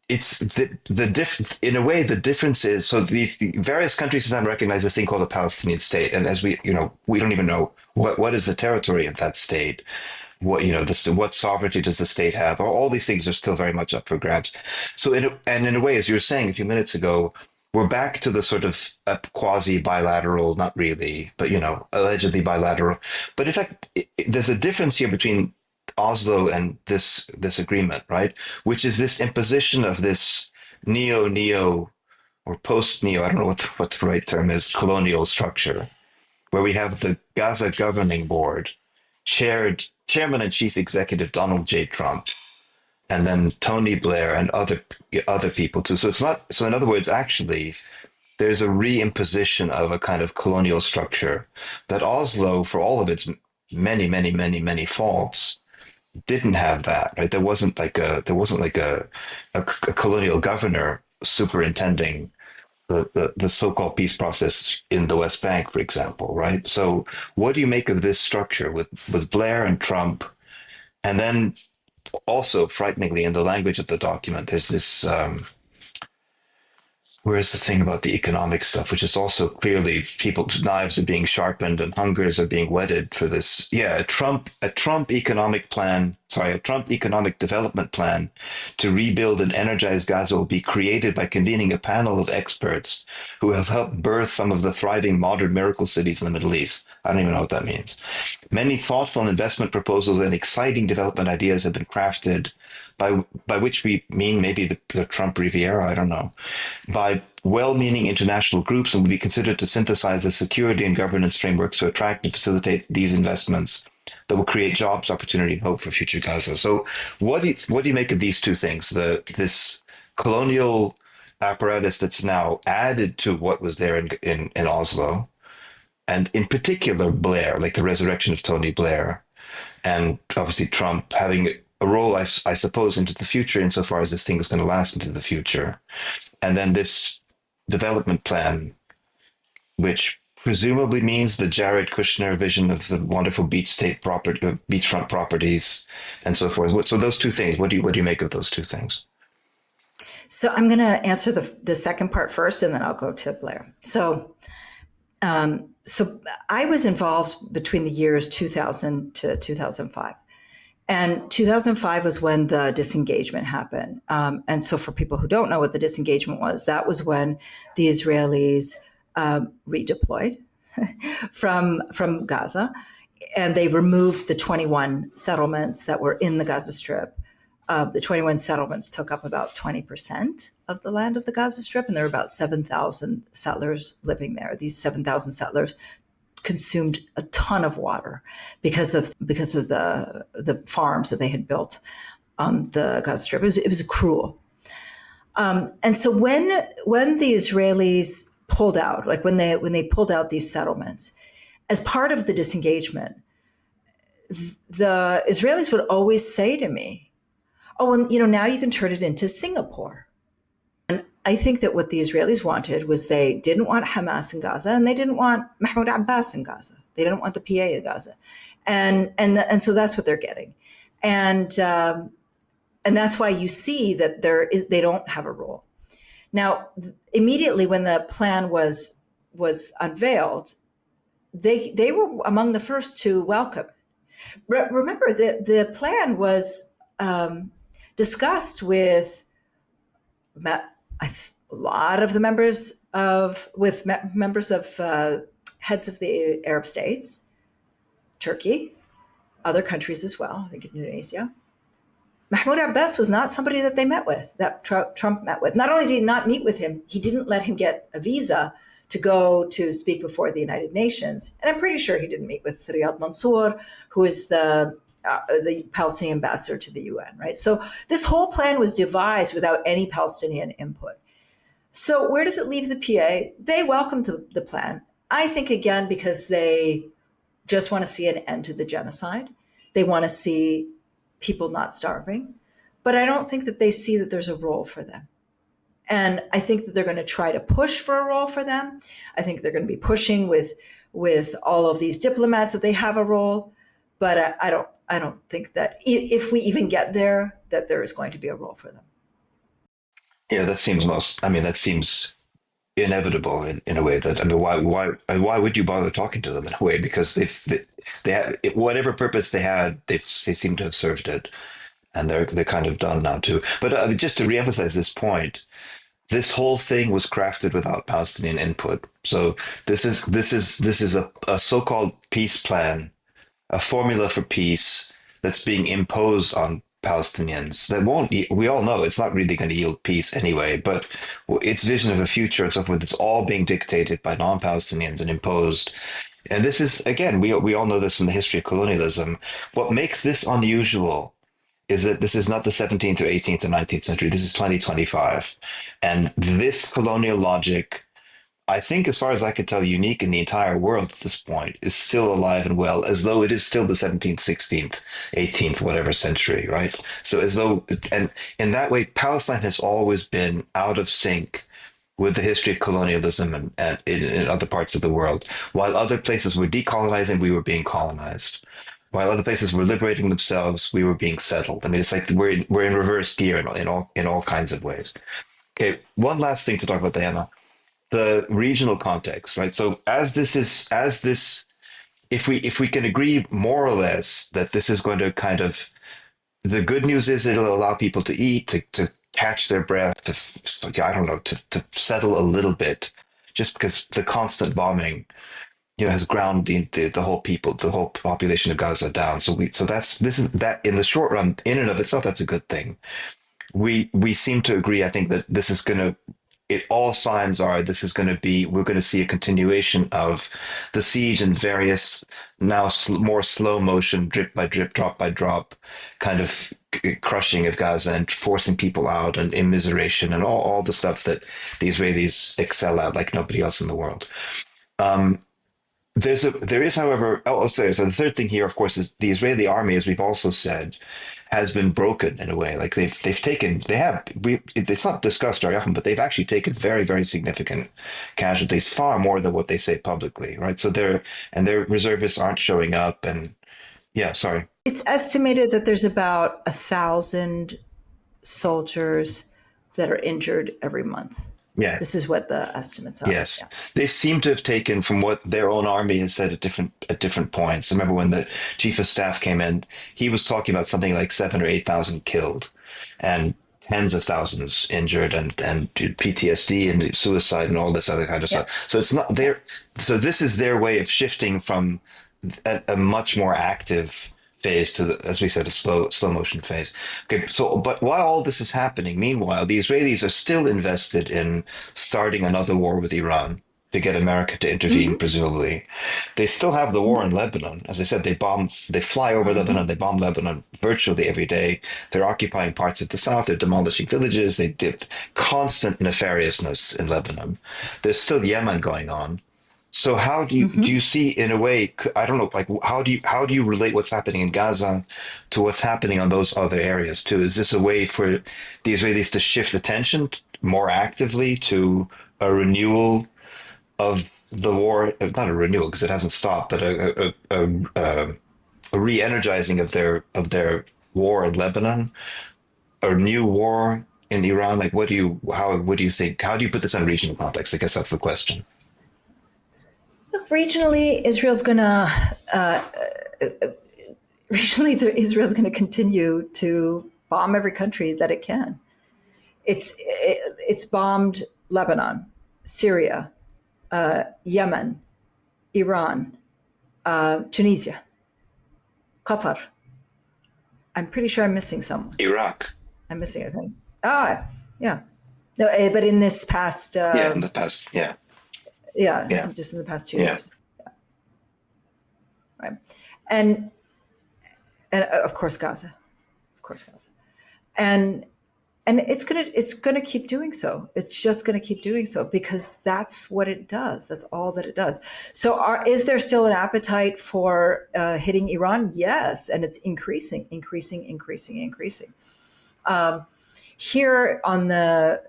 it's the difference in a way. The difference is so the various countries have recognized this thing called a Palestinian state, and as we don't even know what is the territory of that state. What sovereignty does the state have? All these things are still very much up for grabs. So in a way, as you were saying a few minutes ago, we're back to the sort of quasi bilateral, not really, but allegedly bilateral. But in fact, there's a difference here between Oslo and this agreement, right? Which is this imposition of this neo or post neo, I don't know what the right term is, colonial structure, where we have the Gaza Governing Board, Chairman and Chief Executive Donald J. Trump, and then Tony Blair and other people too. So it's not. So in other words, actually, there's a reimposition of a kind of colonial structure that Oslo, for all of its many, many, many, many faults, didn't have that. Right? There wasn't like a colonial governor superintending the so-called peace process in the West Bank, for example, right? So what do you make of this structure with Blair and Trump? And then also, frighteningly, in the language of the document, there's this where's the thing about the economic stuff, which is also clearly people's knives are being sharpened and hungers are being whetted for this. Yeah, a Trump economic plan, sorry, a Trump economic development plan to rebuild and energize Gaza will be created by convening a panel of experts who have helped birth some of the thriving modern miracle cities in the Middle East. I don't even know what that means. Many thoughtful investment proposals and exciting development ideas have been crafted by which we mean maybe the Trump Riviera, I don't know, by well-meaning international groups and would be considered to synthesize the security and governance frameworks to attract and facilitate these investments that will create jobs, opportunity, and hope for future Gaza. So, what do you make of these two things? This colonial apparatus that's now added to what was there in Oslo, and in particular Blair, like the resurrection of Tony Blair, and obviously Trump having a role, I suppose, into the future, insofar as this thing is going to last into the future. And then this development plan, which presumably means the Jared Kushner vision of the wonderful beachfront properties, and so forth. So those two things, what do you make of those two things? So I'm going to answer the second part first, and then I'll go to Blair. So I was involved between the years 2000 to 2005. And 2005 was when the disengagement happened. And so for people who don't know what the disengagement was, that was when the Israelis redeployed from Gaza, and they removed the 21 settlements that were in the Gaza Strip. The 21 settlements took up about 20% of the land of the Gaza Strip, and there were about 7,000 settlers living there. These 7,000 settlers consumed a ton of water because of the farms that they had built on the Gaza Strip. It was cruel. And so when the Israelis pulled out, like when they pulled out these settlements, as part of the disengagement, the Israelis would always say to me, "Oh, well, now you can turn it into Singapore." And I think that what the Israelis wanted was they didn't want Hamas in Gaza, and they didn't want Mahmoud Abbas in Gaza. They didn't want the PA in Gaza, and so that's what they're getting, and that's why you see that they don't have a role. Now, immediately when the plan was unveiled, they were among the first to welcome it. Remember, the plan was discussed with a lot of the members of heads of the Arab states, Turkey, other countries as well, I think Indonesia. Mahmoud Abbas was not somebody that they met with, that Trump met with. Not only did he not meet with him, he didn't let him get a visa to go to speak before the United Nations. And I'm pretty sure he didn't meet with Riyad Mansour, who is the Palestinian ambassador to the UN, right? So this whole plan was devised without any Palestinian input. So where does it leave the PA? They welcomed the plan. I think, again, because they just want to see an end to the genocide. They want to see people not starving. But I don't think that they see that there's a role for them. And I think that they're going to try to push for a role for them. I think they're going to be pushing with all of these diplomats that they have a role. But I don't think that if we even get there, that there is going to be a role for them. Yeah, that seems inevitable in a way. That, I mean, why would you bother talking to them in a way? Because they have whatever purpose they had, they seem to have served it, and they're kind of done now too. But just to reemphasize this point, this whole thing was crafted without Palestinian input. So this is a so-called peace plan, a formula for peace that's being imposed on Palestinians that won't, we all know it's not really going to yield peace anyway, but its vision of a future and so forth, it's all being dictated by non-Palestinians and imposed. And this is, again, we all know this from the history of colonialism. What makes this unusual is that this is not the 17th or 18th or 19th century. This is 2025. And this colonial logic, I think, as far as I could tell, unique in the entire world at this point, is still alive and well, as though it is still the 17th, 16th, 18th, whatever century, right? So as though, and in that way, Palestine has always been out of sync with the history of colonialism and in other parts of the world. While other places were decolonizing, we were being colonized. While other places were liberating themselves, we were being settled. I mean, it's like we're in reverse gear in all kinds of ways. Okay, one last thing to talk about, Diana, the regional context, right? So if we can agree more or less that this is going to kind of, the good news is it'll allow people to eat, to catch their breath, I don't know, to settle a little bit, just because the constant bombing, has ground the whole the whole population of Gaza down. So this is that in the short run, in and of itself, that's a good thing. We seem to agree, I think, that this is going to, all signs are this is going to be, we're going to see a continuation of the siege and various now more slow motion, drip by drip, drop by drop, kind of crushing of Gaza and forcing people out and immiseration and all the stuff that the Israelis excel at like nobody else in the world. Um, there is, however, sorry. So the third thing here, of course, is the Israeli army, as we've also said, has been broken in a way. Like it's not discussed very often, but they've actually taken very, very significant casualties, far more than what they say publicly, right? So their reservists aren't showing up, and yeah, sorry. It's estimated that there's about 1,000 soldiers that are injured every month. Yeah. This is what the estimates are. Yes, Yeah. they seem to have taken from what their own army has said at different points. I remember when the chief of staff came in, he was talking about something like 7 or 8,000 killed, and tens of thousands injured, and PTSD and suicide and all this other kind of Yeah. stuff. So it's not their. So this is their way of shifting from a much more active phase to as we said, a slow motion phase. Okay, so but while all this is happening, meanwhile, the Israelis are still invested in starting another war with Iran to get America to intervene, Mm-hmm. presumably. They still have the war in Lebanon. As I said, they fly over Mm-hmm. Lebanon, they bomb Lebanon virtually every day. They're occupying parts of the south, they're demolishing villages, they did constant nefariousness in Lebanon. There's still Yemen going on. So how do Mm-hmm. you see, in a way, I don't know, like how do you relate what's happening in Gaza to what's happening on those other areas too? Is this a way for the Israelis to shift attention more actively to a renewal of the war? Not a renewal because it hasn't stopped, but a re-energizing of their war in Lebanon, a new war in Iran? Like, what do you think? How do you put this in regional context? I guess that's the question. Look, regionally, Israel's going to continue to bomb every country that it can. It's bombed Lebanon, Syria, Yemen, Iran, Tunisia, Qatar. I'm pretty sure I'm missing someone. Iraq. I'm missing a thing. Yeah. No, but in this past, Yeah, in the past. Yeah. yeah, Yeah. just in the past two Yeah. years, right? And of course Gaza, and it's gonna keep doing so. It's just gonna keep doing so because that's what it does. That's all that it does. So, is there still an appetite for hitting Iran? Yes, and it's increasing. Um, Here on the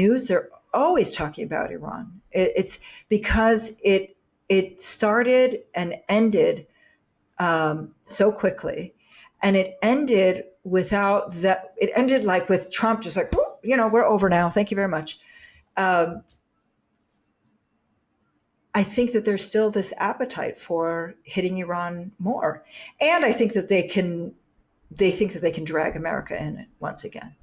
news, they're always talking about Iran. It's because it started and ended so quickly, and it ended without that. It ended like with Trump just like, we're over now. Thank you very much. Um, I think that there's still this appetite for hitting Iran more, and I think that they think that they can drag America in it once again.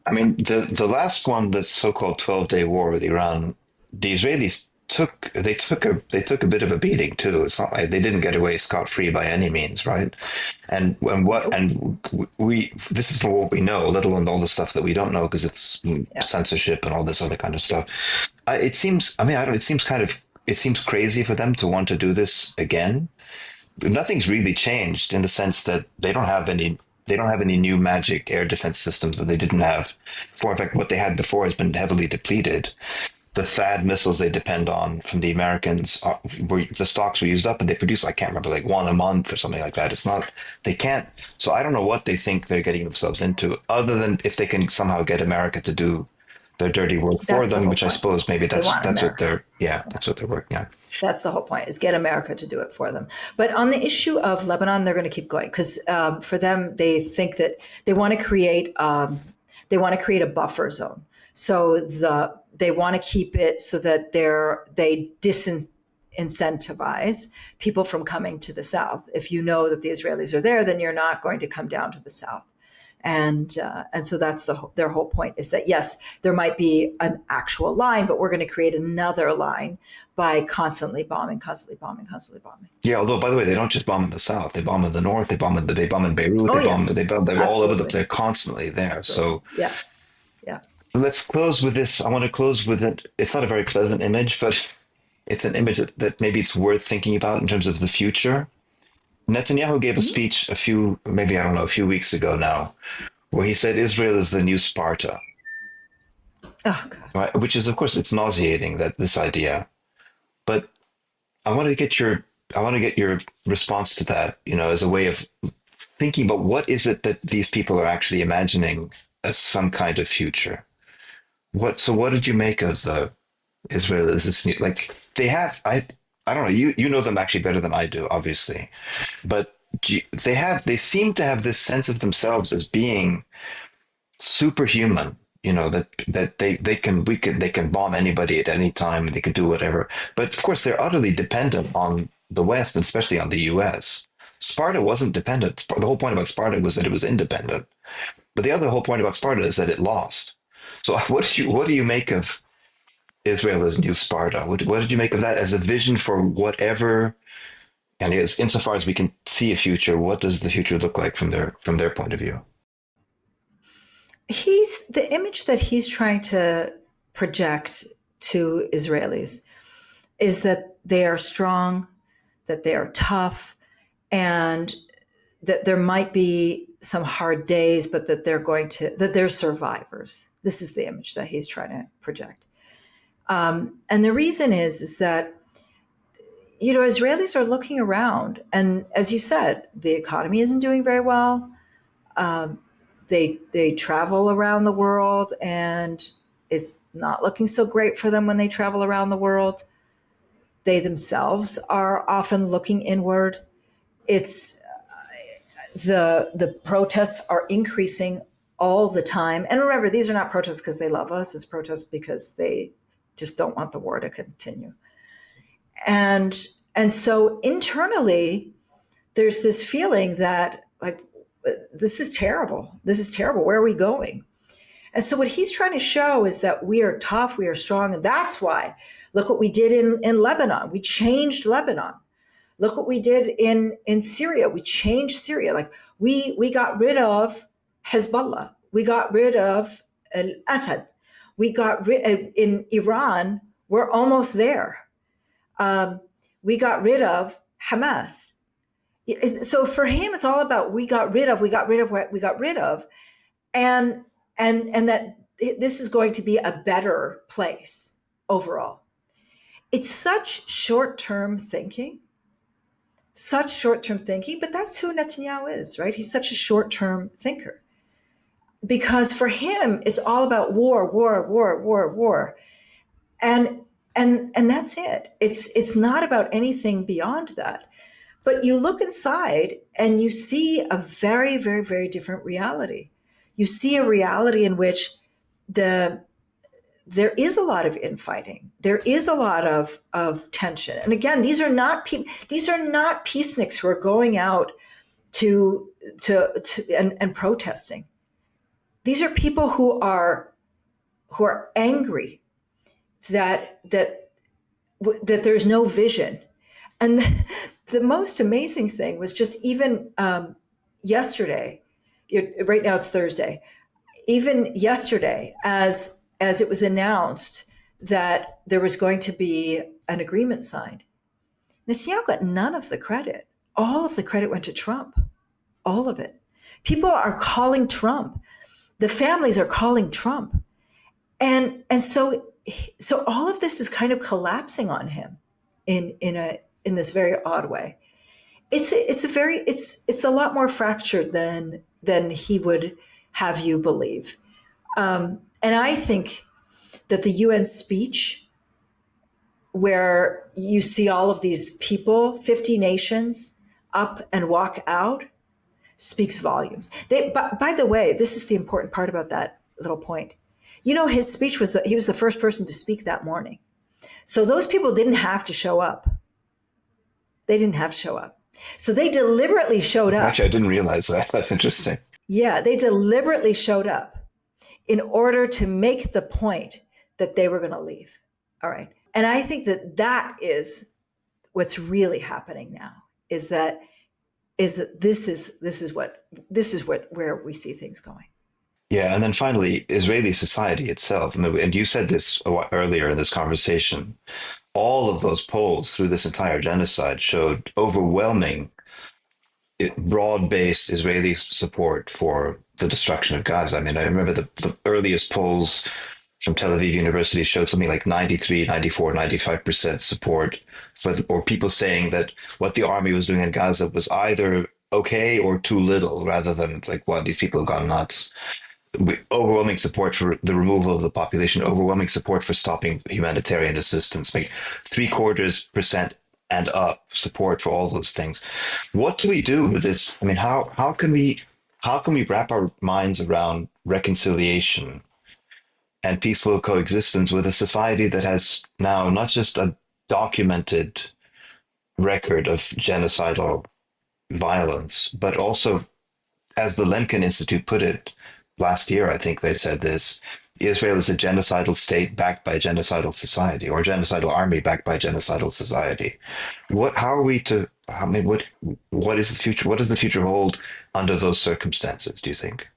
I mean, the last one, the so-called 12-day war with Iran, the Israelis took a bit of a beating too. It's not like they didn't get away scot-free by any means, right? Nope. And we this is what we know, let alone all the stuff that we don't know because it's Yeah. censorship and all this other kind of stuff. It seems, I mean, I don't. It seems crazy for them to want to do this again. Nothing's really changed in the sense that they don't have any new magic air defense systems that they didn't have before. In fact, what they had before has been heavily depleted. The THAAD missiles they depend on from the Americans the stocks were used up, and they produce, I can't remember, like one a month or something like that. It's not, they can't. So I don't know what they think they're getting themselves into, other than if they can somehow get America to do their dirty work for That's the them, whole which I point. suppose maybe They want that's what America. they're that's what they're working on. That's the whole point, is get America to do it for them. But on the issue of Lebanon, they're going to keep going because for them, they think that they want to create a buffer zone. So they want to keep it so that they disincentivize people from coming to the south. If you know that the Israelis are there, then you're not going to come down to the south. And so that's their whole point, is that yes, there might be an actual line, but we're going to create another line by constantly bombing, constantly bombing, constantly bombing. Yeah, although by the way, they don't just bomb in the south; they bomb in the north. They bomb in Beirut. Oh yeah, They bomb they're all over the. absolutely, They're constantly there. absolutely, So yeah, yeah. let's close with this. I want to close with it. It's not a very pleasant image, but it's an image that maybe it's worth thinking about in terms of the future. Netanyahu gave a Mm-hmm. speech maybe I don't know, a few weeks ago now, where he said Israel is the new Sparta, Oh God. right? Which is, of course, it's nauseating, that this idea. But I want to get your response to that, as a way of thinking about what is it that these people are actually imagining as some kind of future. What did you make of the Israel is this new, like they have I don't know, you know them actually better than I do, obviously, but they seem to have this sense of themselves as being superhuman, that they can bomb anybody at any time, they can do whatever. But of course they're utterly dependent on the West, and especially on the US. Sparta wasn't dependent. The whole point about Sparta was that it was independent. But the other whole point about Sparta is that it lost. So what do you make of Israel as new Sparta? What did you make of that as a vision for whatever? And as insofar as we can see a future, what does the future look like from their point of view? The image that he's trying to project to Israelis is that they are strong, that they are tough, and that there might be some hard days, but that they're survivors. This is the image that he's trying to project. And the reason is that, Israelis are looking around, and as you said, the economy isn't doing very well. Um, they travel around the world, and it's not looking so great for them when they travel around the world. They themselves are often looking inward. It's the protests are increasing all the time. And remember, these are not protests because they love us. It's protests because they just don't want the war to continue. And so internally, there's this feeling that, like, this is terrible. This is terrible. Where are we going? And so what he's trying to show is that we are tough, we are strong, and that's why. Look what we did in Lebanon. We changed Lebanon. Look what we did in Syria. We changed Syria. Like we got rid of Hezbollah. We got rid of Assad. We got rid in Iran. We're almost there. We got rid of Hamas. So for him, it's all about we got rid of what we got rid of, and that this is going to be a better place overall. It's such short-term thinking, but that's who Netanyahu is, right? He's such a short-term thinker. Because for him, it's all about war. And that's it. It's not about anything beyond that. But you look inside and you see a very, very, very different reality. You see a reality in which there is a lot of infighting. There is a lot of tension. And again, these are not peaceniks who are going out to and protesting. These are people who are angry that there's no vision. And the most amazing thing was just even yesterday. Right now it's Thursday. Even yesterday, as it was announced that there was going to be an agreement signed, Netanyahu got none of the credit. All of the credit went to Trump. All of it. People are calling Trump. The families are calling Trump. And so all of this is kind of collapsing on him in this very odd way. It's a lot more fractured than he would have you believe. And I think that the UN speech, where you see all of these people, 50 nations, up and walk out, speaks volumes. By the way, this is the important part about that little point. You know, his speech was he was the first person to speak that morning. So those people didn't have to show up. They didn't have to show up. So they deliberately showed up. Actually, I didn't realize that. That's interesting. Yeah, they deliberately showed up in order to make the point that they were going to leave. All right. And I think that that is what's really happening now, is that this is what where we see things going. Yeah, and then finally, Israeli society itself. And you said this earlier in this conversation. All of those polls through this entire genocide showed overwhelming, broad-based Israeli support for the destruction of Gaza. I mean, I remember the earliest polls from Tel Aviv University showed something like 93, 94, 95% support or people saying that what the army was doing in Gaza was either okay or too little, rather than like, wow, these people have gone nuts. Overwhelming support for the removal of the population, overwhelming support for stopping humanitarian assistance, like 0.75% and up support for all those things. What do we do with this? I mean, how can we wrap our minds around reconciliation and peaceful coexistence with a society that has now not just a documented record of genocidal violence, but also, as the Lemkin Institute put it last year, I think they said this, Israel is a genocidal state backed by a genocidal society, or a genocidal army backed by a genocidal society. How are we to, I mean, what is the future? What does the future hold under those circumstances, do you think?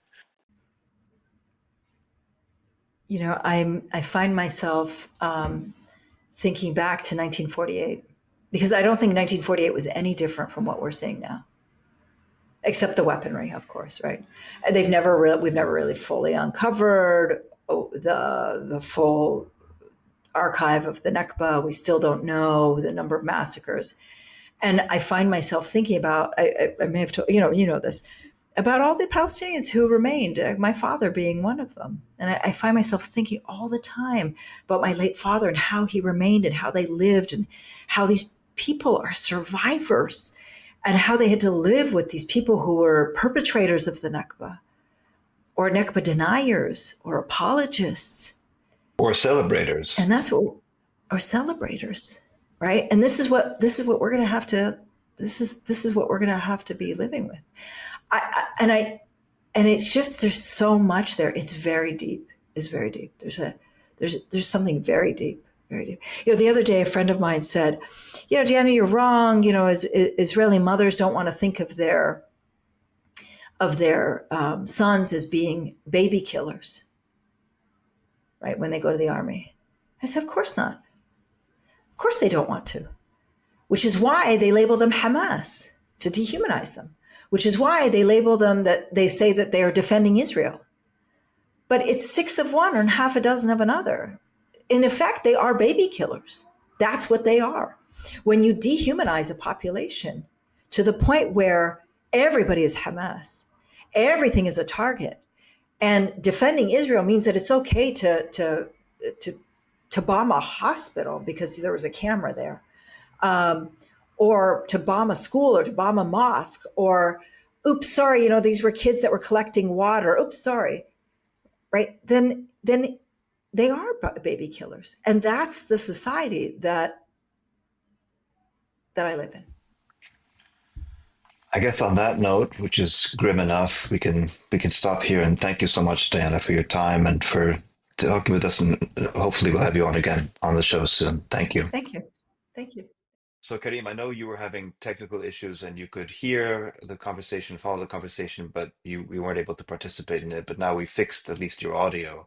You know, I find myself thinking back to 1948, because I don't think 1948 was any different from what we're seeing now, except the weaponry, of course, right? We've never really fully uncovered the full archive of the Nakba. We still don't know the number of massacres, and I find myself thinking about, I may have told you know this, about all the Palestinians who remained, my father being one of them. And I find myself thinking all the time about my late father and how he remained and how they lived and how these people are survivors and how they had to live with these people who were perpetrators of the Nakba or Nakba deniers or apologists. Or celebrators? And that's what are celebrators, right? And this is what we're going to have to, this is what we're going to have to be living with. And it's just, there's so much there. It's very deep. It's very deep. There's something very deep, very deep. You know, the other day, a friend of mine said, you know, Diana, you're wrong. You know, Israeli mothers don't want to think of their sons as being baby killers, right? When they go to the army. I said, of course not. Of course they don't want to, which is why they label them Hamas, to dehumanize them, which is why they label them, that they say that they are defending Israel. But it's 6 of one and half a dozen of another. In effect, they are baby killers. That's what they are. When you dehumanize a population to the point where everybody is Hamas, everything is a target, and defending Israel means that it's okay to bomb a hospital because there was a camera there. Or to bomb a school or to bomb a mosque, or, oops, sorry, you know, these were kids that were collecting water. Oops, sorry, right? Then they are baby killers. And that's the society that I live in. I guess on that note, which is grim enough, we can stop here. And thank you so much, Diana, for your time and for talking with us. And hopefully we'll have you on again on the show soon. Thank you. Thank you. Thank you. So, Karim, I know you were having technical issues and you could hear the conversation, follow the conversation, but you weren't able to participate in it. But now we fixed at least your audio.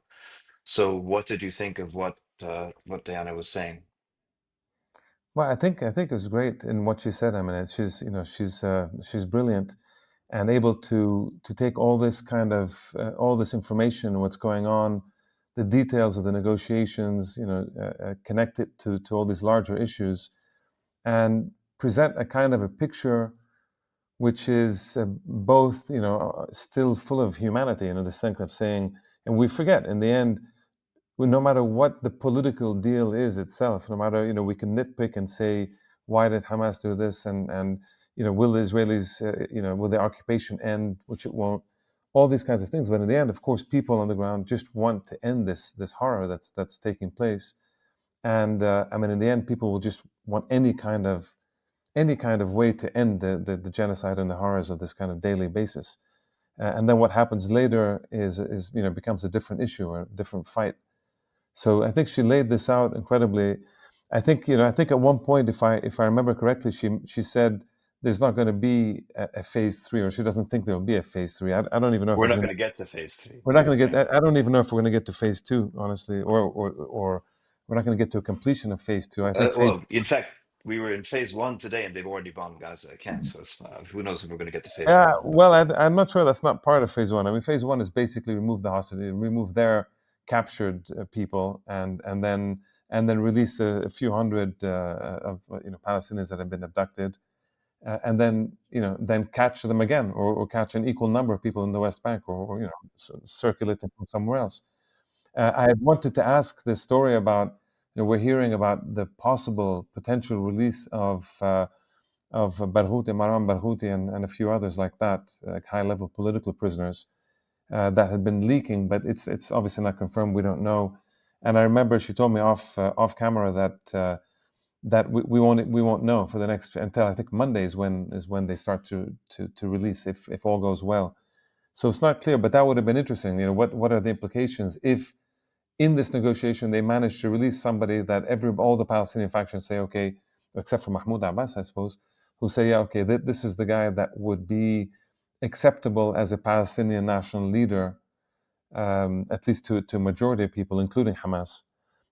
So, what did you think of what Diana was saying? Well, I think it was great in what she said. I mean, she's brilliant and able to take all this kind of all this information, what's going on, the details of the negotiations, connect it to all these larger issues, and present a kind of a picture which is both, still full of humanity, in the sense of saying, and we forget in the end, no matter what the political deal is itself, no matter, we can nitpick and say, why did Hamas do this, and will the Israelis, will the occupation end, which it won't, all these kinds of things. But in the end, of course, people on the ground just want to end this horror that's taking place. And in the end, people will just want any kind of way to end the genocide and the horrors of this kind of daily basis. And then what happens later is becomes a different issue or a different fight. So I think she laid this out incredibly. I think at one point, if I remember correctly, she said there's not going to be a phase 3, or she doesn't think there will be a phase 3. I don't even know if We're there's not going going to. to get to phase 3, We're not going to right? get. I don't even know if we're going to get to phase 2, honestly, or we're not going to get to a completion of phase 2. I think phase. Well, in fact, we were in phase 1 today, and they've already bombed Gaza again. So it's not, who knows if we're going to get to phase 1. Well, I'm not sure that's not part of phase 1. I mean, phase 1 is basically remove the hostage, remove their captured people, and then release a few hundred of Palestinians that have been abducted, and then catch them again, or catch an equal number of people in the West Bank, or circulate them from somewhere else. I had wanted to ask this story about, we're hearing about the possible potential release of Barghouti, Marwan Barghouti, and a few others like that, like high-level political prisoners that had been leaking, but it's obviously not confirmed. We don't know. And I remember she told me off camera that we won't know for the next, until I think Monday is when they start to release, if all goes well. So it's not clear, but that would have been interesting. What are the implications if in this negotiation they manage to release somebody that all the Palestinian factions say, okay, except for Mahmoud Abbas, I suppose, who say, yeah, okay, this is the guy that would be acceptable as a Palestinian national leader, at least to a majority of people, including Hamas.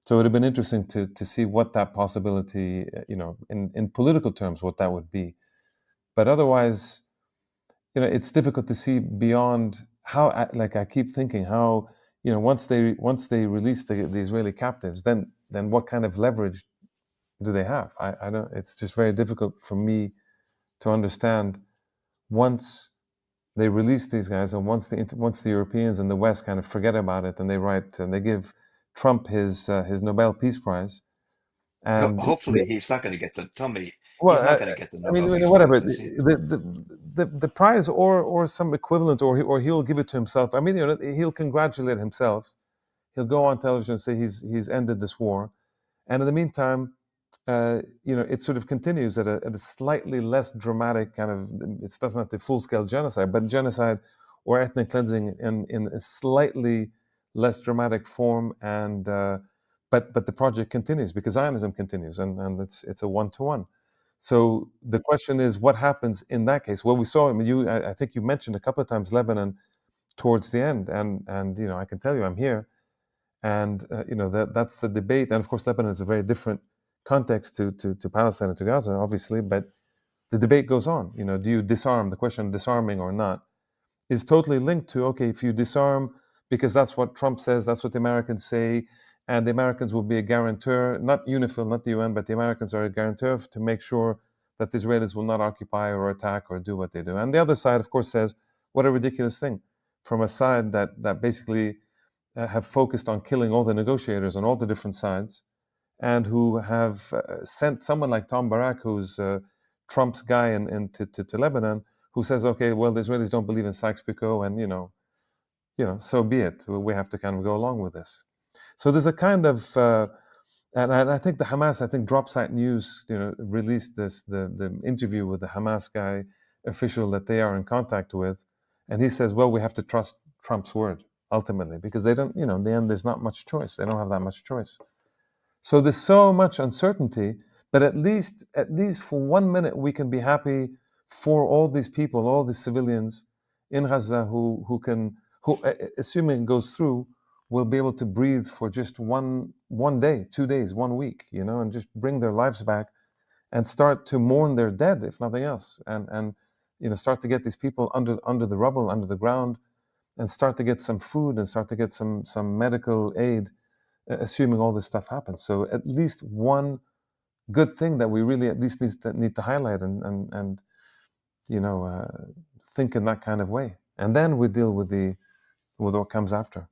So it would have been interesting to see what that possibility, in political terms, what that would be. But otherwise, it's difficult to see beyond how, like I keep thinking, how, once they release the Israeli captives, then what kind of leverage do they have? I don't. It's just very difficult for me to understand. Once they release these guys, and once the Europeans and the West kind of forget about it, and they give Trump his Nobel Peace Prize, and Hopefully, he's not going to get the. Tell me, well, he's not going to get the I mean, Nobel Peace whatever Prize, is he? the prize or some equivalent, or he'll give it to himself. I mean, he'll congratulate himself. He'll go on television and say he's ended this war, and in the meantime, it sort of continues at a slightly less dramatic kind of. It doesn't have the full scale genocide, but genocide or ethnic cleansing in a slightly less dramatic form, and but the project continues because Zionism continues, and it's a 1-to-1. So the question is, what happens in that case? Well, we saw. I mean, I think you mentioned a couple of times Lebanon towards the end, and I can tell you, I'm here, and that's the debate. And of course, Lebanon is a very different context to Palestine and to Gaza, obviously, but the debate goes on. Do you disarm? The question of disarming or not is totally linked to, okay, if you disarm, because that's what Trump says, that's what the Americans say, and the Americans will be a guarantor, not UNIFIL, not the UN, but the Americans are a guarantor to make sure that the Israelis will not occupy or attack or do what they do. And the other side, of course, says, what a ridiculous thing, from a side that basically have focused on killing all the negotiators on all the different sides, and who have sent someone like Tom Barak, who's Trump's guy, to Lebanon, who says, okay, well, the Israelis don't believe in Sykes-Picot, and so be it. We have to kind of go along with this. So there's a kind of, and I think the Hamas, Dropsite News, released the interview with the Hamas guy official that they are in contact with, and he says, well, we have to trust Trump's word ultimately, because they don't, in the end, there's not much choice. They don't have that much choice. So there's so much uncertainty, but at least for 1 minute, we can be happy for all these people, all these civilians in Gaza who assuming it goes through, will be able to breathe for just one day, 2 days, 1 week, and just bring their lives back and start to mourn their dead, if nothing else, and start to get these people under the rubble, under the ground, and start to get some food and start to get some medical aid, assuming all this stuff happens. So at least one good thing that we really at least need to highlight and think in that kind of way, and then we deal with what comes after.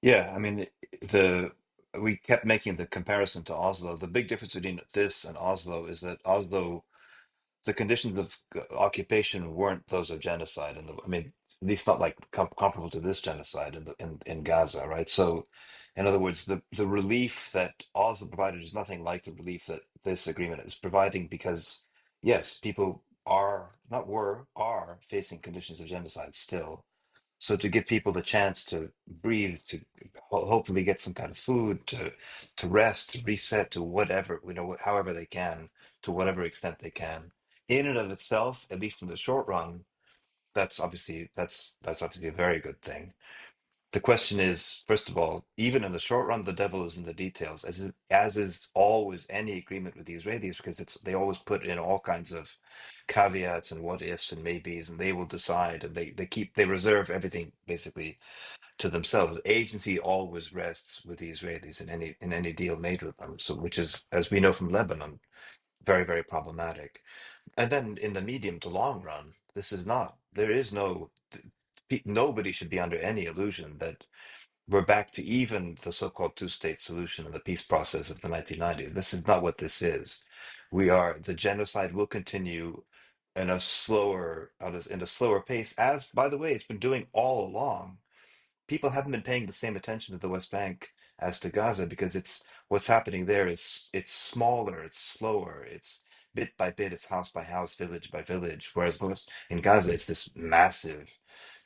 Yeah, I mean, the we kept making the comparison to Oslo. The big difference between this and Oslo is that Oslo, the conditions of occupation weren't those of genocide, and I mean, at least not like comparable to this genocide in Gaza, right? So, in other words, the relief that Oslo provided is nothing like the relief that this agreement is providing, because yes, people are not were are facing conditions of genocide still. So to give people the chance to breathe, to hopefully get some kind of food, to rest, to reset, to whatever, however they can, to whatever extent they can, in and of itself, at least in the short run, that's obviously a very good thing. The question is, first of all, even in the short run, the devil is in the details, as is always any agreement with the Israelis, because they always put in all kinds of caveats and what ifs and maybes, and they will decide, and they reserve everything basically to themselves. Agency always rests with the Israelis in any deal made with them. So, which is, as we know from Lebanon, very, very problematic. And then in the medium to long run, this is not. There is no. Nobody should be under any illusion that we're back to even the so-called two-state solution in the peace process of the 1990s. This is not what this is. The genocide will continue in a slower pace, as by the way, it's been doing all along. People haven't been paying the same attention to the West Bank as to Gaza, because it's what's happening there is it's smaller, it's slower, it's bit by bit, it's house by house, village by village. Whereas in Gaza, it's this massive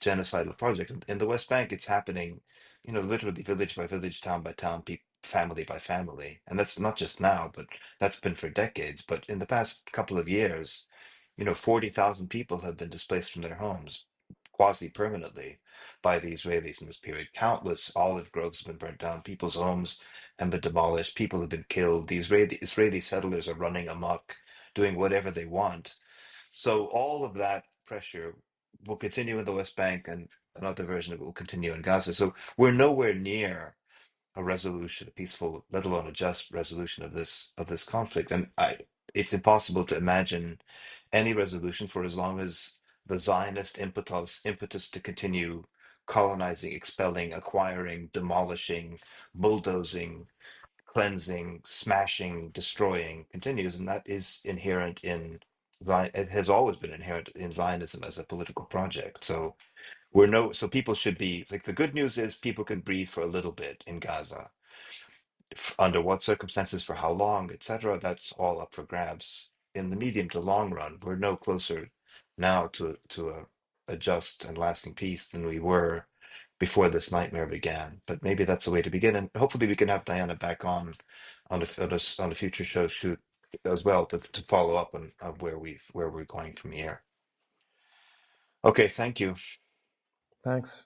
genocidal project. In the West Bank, it's happening, literally village by village, town by town, family by family. And that's not just now, but that's been for decades. But in the past couple of years, 40,000 people have been displaced from their homes quasi permanently by the Israelis in this period. Countless olive groves have been burnt down, people's homes have been demolished, people have been killed. The Israeli settlers are running amok, doing whatever they want. So all of that pressure will continue in the West Bank, and another version of it will continue in Gaza. So we're nowhere near a resolution, a peaceful, let alone a just resolution of this conflict. And it's impossible to imagine any resolution for as long as the Zionist impetus to continue colonizing, expelling, acquiring, demolishing, bulldozing, cleansing, smashing, destroying continues, and that is inherent in Zion. It has always been inherent in Zionism as a political project. So so people should be like, the good news is people can breathe for a little bit in Gaza. Under what circumstances, for how long, etc., that's all up for grabs. In the medium to long run, we're no closer now to a just and lasting peace than we were before this nightmare began. But maybe that's a way to begin, and hopefully we can have Diana back on a future show shoot as well, to follow up on where we're going from here. Okay, thank you. Thanks.